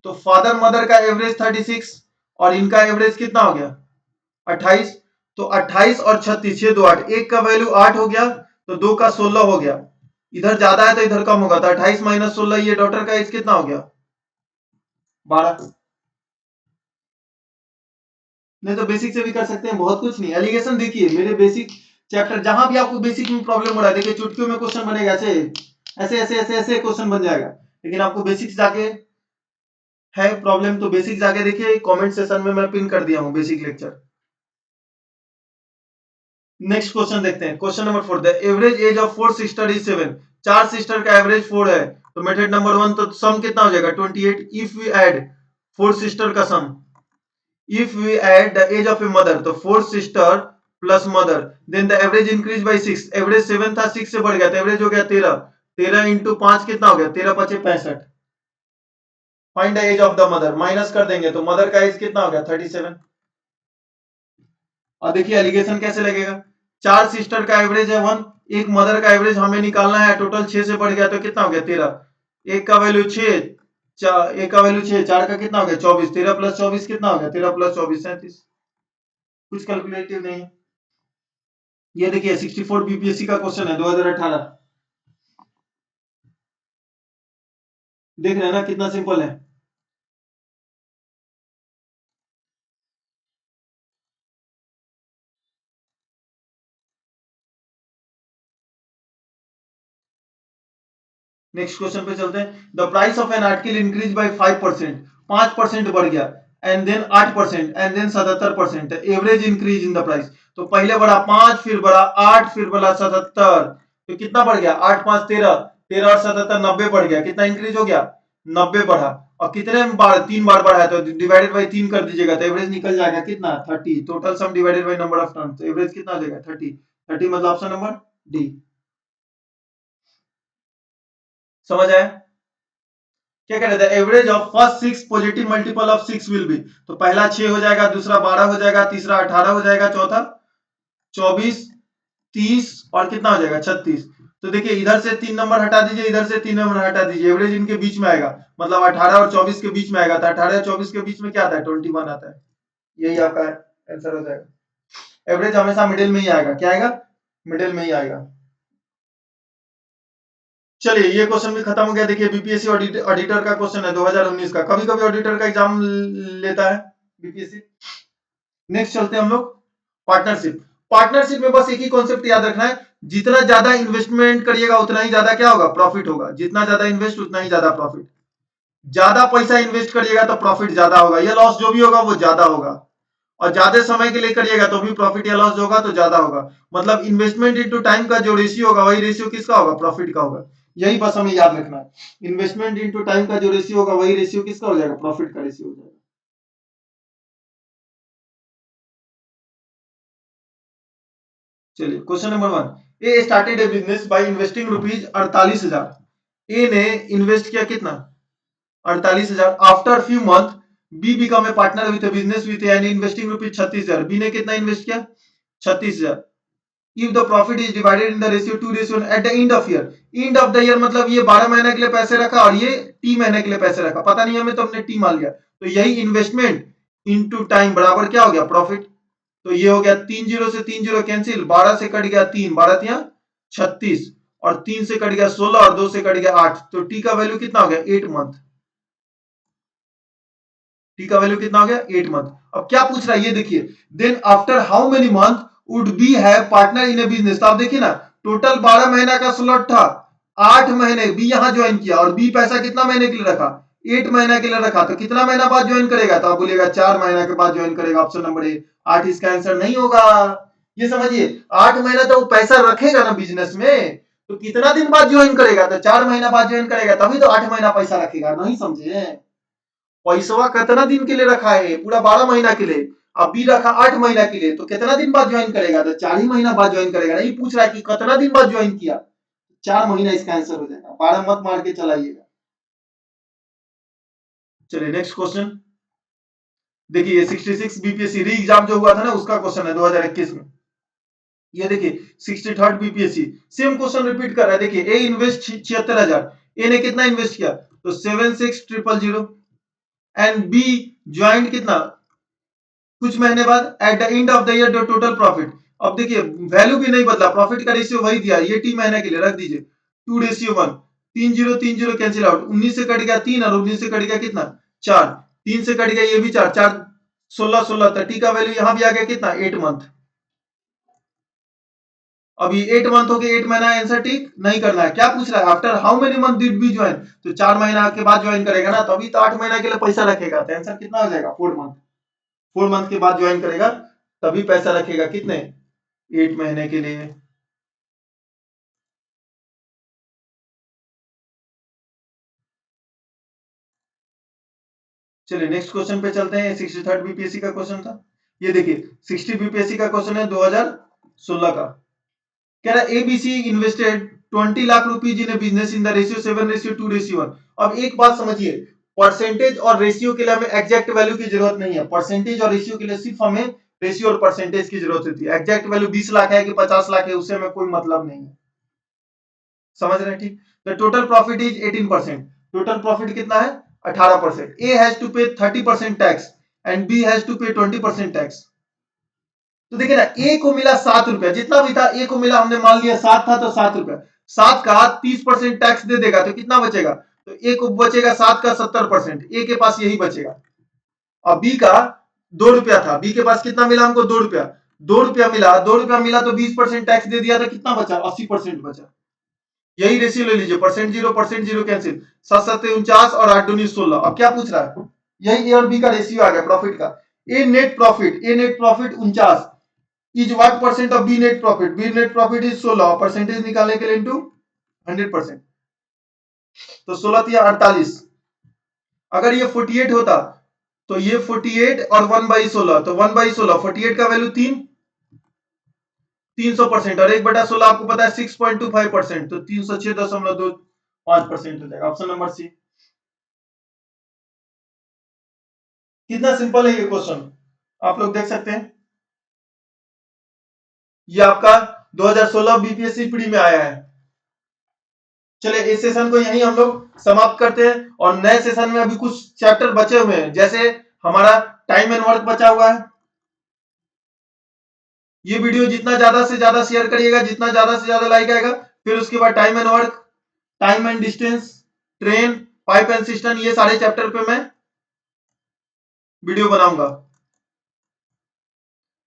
तो फादर मदर का एवरेज 36 और इनका एवरेज कितना हो गया 28। तो 28 और 36, 6 2 8, एक का वैल्यू 8 हो गया तो 2 का 16 हो गया। इधर ज्यादा है तो इधर कम होगा, तो 28 माइनस 16, ये डॉटर का एज कितना हो गया 12। नहीं तो बेसिक से भी कर सकते हैं, बहुत कुछ नहीं। एलिगेशन देखिए मेरे बेसिक चैप्टर, जहां भी आपको बेसिक में प्रॉब्लम हो रहा है, देखिए चुटकियों में क्वेश्चन बनेगा, ऐसे ऐसे ऐसे ऐसे ऐसे क्वेश्चन बन जाएगा। लेकिन आपको बेसिक्स जाके है प्रॉब्लम तो बेसिक जाके देखिए, कमेंट सेशन में मैं पिन कर दिया हूं बेसिक लेक्चर। नेक्स्ट क्वेश्चन देखते हैं, question number 4। The average age of 4 sister is 7। 4 sister का एवरेज 4 है, तो मेथड नंबर 1 तो सम कितना हो जाएगा 28। इफ वी ऐड 4 सिस्टर का सम, if we add the age of a mother, तो 4 sister plus mother, then the average increase by 6। Average 7 था, 6 से बढ़ गया तो एवरेज हो गया 13। 13 इंटू 5 कितना हो गया 13 5 65। Find the age of the mother, minus कर देंगे तो मदर का एज कितना हो गया 37। और देखिए एलिगेशन कैसे लगेगा, 4 सिस्टर का एवरेज है 1, एक मदर का एवरेज हमें निकालना है, टोटल 6 से बढ़ गया तो कितना हो गया 13। एक का वैल्यू 6, एक का वैल्यू 6, 4 का कितना हो गया 24, 13 प्लस 24 कितना हो गया 13 प्लस 24 37। कुछ कैलकुलेटिव नहीं है। ये देखिए 64 बीपीएससी का क्वेश्चन है 2018, देख रहे हैं ना कितना सिंपल है। नेक्स्ट क्वेश्चन पे चलते हैं। The price of an article increase by 5%, 5% बढ़ गया, and then 8% and then 77%, average increase in the price. तो पहले बढ़ा 5, फिर बढ़ा 8, फिर बढ़ा 77, तो कितना बढ़ गया 8 5 13, 13 और 77 90 बढ़ गया। कितना इंक्रीज हो गया 90 बढ़ा। और कितने बार 3 बार बढ़ा है तो डिवाइडेड बाय 3 कर दीजिएगा तो एवरेज निकल जाएगा कितना 30। Total sum divided by number of terms, तो एवरेज कितना आ जाएगा 30। 30 मतलब ऑप्शन नंबर डी। समझ आया? क्या कह रहे थे, average of first 6 positive multiple of 6 will be. तो पहला 6 हो जाएगा, दूसरा 12 हो जाएगा, तीसरा 18 हो जाएगा, चौथा 24, 30 और कितना हो जाएगा 36। तो देखिए इधर से 3 नंबर हटा दीजिए, इधर से 3 नंबर हटा दीजिए, एवरेज इनके बीच में आएगा, मतलब 18 और 24 के बीच में आएगा। तो 18 और 24 के बीच में क्या आता है 21 आता है। यही आपका आंसर हो जाएगा। एवरेज हमेशा मिडिल में ही आएगा, क्या आएगा मिडिल में ही आएगा। चलिए ये क्वेश्चन भी खत्म हो गया। देखिए बीपीएससी ऑडिटर का क्वेश्चन है 2019 का, कभी कभी ऑडिटर का एग्जाम लेता है बीपीएससी। नेक्स्ट चलते हैं हम लोग पार्टनरशिप। पार्टनरशिप में बस एक ही कॉन्सेप्ट याद रखना है, जितना ज्यादा इन्वेस्टमेंट करिएगा उतना ही ज्यादा क्या होगा प्रॉफिट होगा। जितना ज्यादा इन्वेस्ट उतना ही ज्यादा प्रॉफिट। ज्यादा पैसा इन्वेस्ट करिएगा तो प्रॉफिट ज्यादा होगा, या लॉस जो भी होगा वो ज्यादा होगा। और ज्यादा समय के लिए करिएगा तो भी प्रॉफिट या लॉस होगा तो ज्यादा होगा। मतलब इन्वेस्टमेंट इनटू टाइम का जो रेशियो होगा वही रेशियो किसका होगा प्रॉफिट का होगा। यही बस हमें याद रखना है, इन्वेस्टमेंट इनटू टाइम का जो रेशियो होगा वही रेशियो किसका हो जाएगा प्रॉफिट का रेशियो हो जाएगा। चलिए question number 1। A started a business by investing rupees 48,000। A ने इन्वेस्ट किया कितना 48,000। After few month B become a partner with a business with an investing rupees 36,000। B ने कितना इन्वेस्ट किया 36,000। if the profit is divided in the ratio 2:1 at the end of year। end of the year मतलब ये 12 महीने के लिए पैसे रखा और ये टी महीने के लिए पैसे रखा, पता नहीं हमें तो हमने टी मान लिया। तो यही इन्वेस्टमेंट इनटू टाइम बराबर क्या हो गया प्रॉफिट। तो ये हो गया 3 जीरो से 3 जीरो कैंसिल, 12 से कट गया 3, 12 यहाँ 36 और 3 से कट गया 16 और 2 से कट गया 8। तो टी का वैल्यू कितना हो गया 8 मंथ। टी का वैल्यू कितना हो गया 8 मंथ। अब क्या पूछ रहा है ये देखिए, then after how many month would B have partner in a business. तो आप देखिए ना टोटल 12 महीना का स्लॉट था, 8 महीने बी यहां ज्वाइन किया और बी पैसा कितना महीने के लिए रखा 8 महीना के लिए रखा। तो कितना महीना बाद ज्वाइन करेगा, तो आप बोलिएगा 4 महीना के बाद ज्वाइन करेगा, ऑप्शन नंबर ए 8 इसका आंसर नहीं होगा। ये समझिए 8 महीना तो वो पैसा रखेगा ना बिजनेस में, तो कितना दिन बाद ज्वाइन करेगा? तो 4 महीना बाद ज्वाइन करेगा, तभी तो 8 महीना पैसा रखेगा। नहीं समझे? पैसा कितना दिन के लिए रखा है? पूरा 12 महीना के लिए। अभी रखा 8 महीना के लिए, तो कितना दिन बाद ज्वाइन करेगा? तो 4 ही महीना बाद ज्वाइन करेगा। नहीं पूछ रहा है कि कितना दिन बाद ज्वाइन किया, 4 महीना इसका आंसर हो जाएगा। 12 मत मार के चलाइएगा। चलिए नेक्स्ट क्वेश्चन देखिए, ये 66 बीपीएससी री एग्जाम जो हुआ था ना, उसका क्वेश्चन है 2021 में। ये देखिए 63rd BPSC, same question repeat कर रहा है। देखिए ए इन्वेस्ट 76,000, ए ने कितना इन्वेस्ट किया? तो 76,000 एंड बी ज्वाइंट कितना कुछ महीने बाद at the end of the year total profit. अब देखिए वैल्यू भी नहीं बदला, प्रॉफिट का रेशियो वही दिया, ये टी महीने के लिए रख दीजिए 2:1। 30 कैंसिल आउट, 19 से कट गया 3 और 19 से कट गया कितना 4, 3 से कट गया ये भी 4, 4 16 16, तो टी का वैल्यू यहां भी आ गया कितना 8 मंथ। अभी 8 मंथ हो गए, 8 महीना आंसर ठीक नहीं करना है। क्या पूछ रहा है? After how many month did B join, तो 4 महीना के बाद ज्वाइन करेगा ना, तभी तो 8 महीना के लिए पैसा रखेगा। तो आंसर कितना हो जाएगा 4 मंथ। 4 मंथ के बाद ज्वाइन करेगा तभी पैसा रखेगा, कितने 8 महीने के लिए। चलिए नेक्स्ट क्वेश्चन पे चलते हैं। 63rd बीपीएससी का क्वेश्चन था। ये देखिए 60 बीपीएससी का क्वेश्चन है 2016 का। कह रहा है ABC invested 20 lakh rupees in business in the ratio 7:2:1। अब एक बात समझिए, परसेंटेज और रेशियो के लिए हमें एग्जैक्ट वैल्यू की जरूरत नहीं है। परसेंटेज और रेशियो के लिए सिर्फ हमें रेशियो और परसेंटेज की जरूरत होती है। एग्जैक्ट वैल्यू 20 लाख है कि 50 लाख है, उससे हमें कोई मतलब नहीं है। समझ रहे हैं? ठीक। The total profit is 18%। Total profit कितना है 18%। A has to pay 30% tax and B has to pay 20% tax. तो देखिए ना, ए को मिला 7 रुपया, जितना भी था ए को मिला, हमने मान लिया 7 था तो 7 रुपया। 7 का 30% टैक्स दे देगा तो कितना बचेगा? तो ए को बचेगा 7 का 70%, ए के पास यही बचेगा। अब बी का 2 रुपया था, बी के पास कितना मिला हमको 2 रुपया। 2 रुपया मिला, 2 रुपया मिला तो 20% टैक्स दे दिया तो कितना बचा 80% बचा। यही रेशियो ले लीजिए, परसेंट जीरो कैंसिल, 7 7 49 और 8 2 16। अब क्या पूछ रहा है? यही ए और बी का रेशियो आ गया प्रॉफिट का। A net profit 49 is what percent of B net profit? B net profit is 16, percentage निकालने के लिए इनटू 100%, तो 16 या 48। अगर ये 48 होता तो ये 48 और 1/16, तो 1/16 48 का वैल्यू 300% और 1/16 आपको पता है 6.25%, तो 306.25% हो जाएगा। Option number C. कितना सिंपल है ये क्वेश्चन, आप लोग देख सकते हैं। ये आपका 2016 बीपीएससी प्री में आया है। चलिए इस सेशन को यहीं हम लोग समाप्त करते हैं और नए सेशन में अभी कुछ चैप्टर बचे हुए हैं, जैसे हमारा टाइम एंड वर्क बचा हुआ है। ये वीडियो जितना ज्यादा से ज्यादा शेयर करिएगा, जितना ज्यादा से ज्यादा लाइक आएगा, फिर उसके बाद time and work, time and distance, train, pipe and system, ये सारे चैप्टर पे मैं वीडियो बनाऊंगा।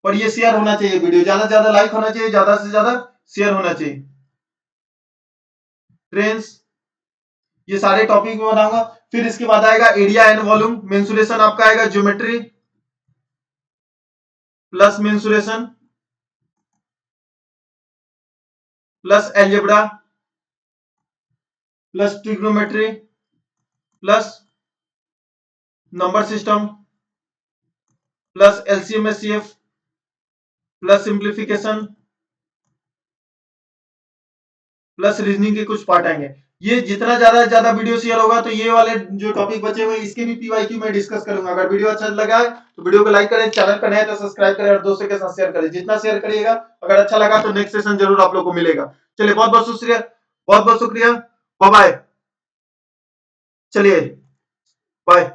पर ये शेयर होना चाहिए, वीडियो ज्यादा से ज्यादा लाइक होना चाहिए, ज्यादा से ज्यादा शेयर होना चाहिए। ट्रेन्स, ये सारे टॉपिक में बताऊंगा। फिर इसके बाद आएगा एरिया एंड वॉल्यूम, मेंसुरेशन आपका आएगा, geometry plus mensuration plus algebra plus trigonometry plus number system plus LCM HCF plus simplification plus reasoning के कुछ पार्ट आएंगे। ये जितना ज्यादा वीडियो शेयर होगा तो ये वाले जो टॉपिक बचे हुए इसके भी पीवाईक्यू में डिस्कस करूंगा। अगर वीडियो अच्छा लगा है तो वीडियो को लाइक करें, चैनल पर नए तो सब्सक्राइब करें और दोस्तों के साथ शेयर करें। जितना शेयर करिएगा, अगर अच्छा लगा तो नेक्स्ट सेशन जरूर आप लोग को मिलेगा। चलिए बहुत बहुत शुक्रिया, बहुत बहुत शुक्रिया, बाय बाय। चलिए बाय।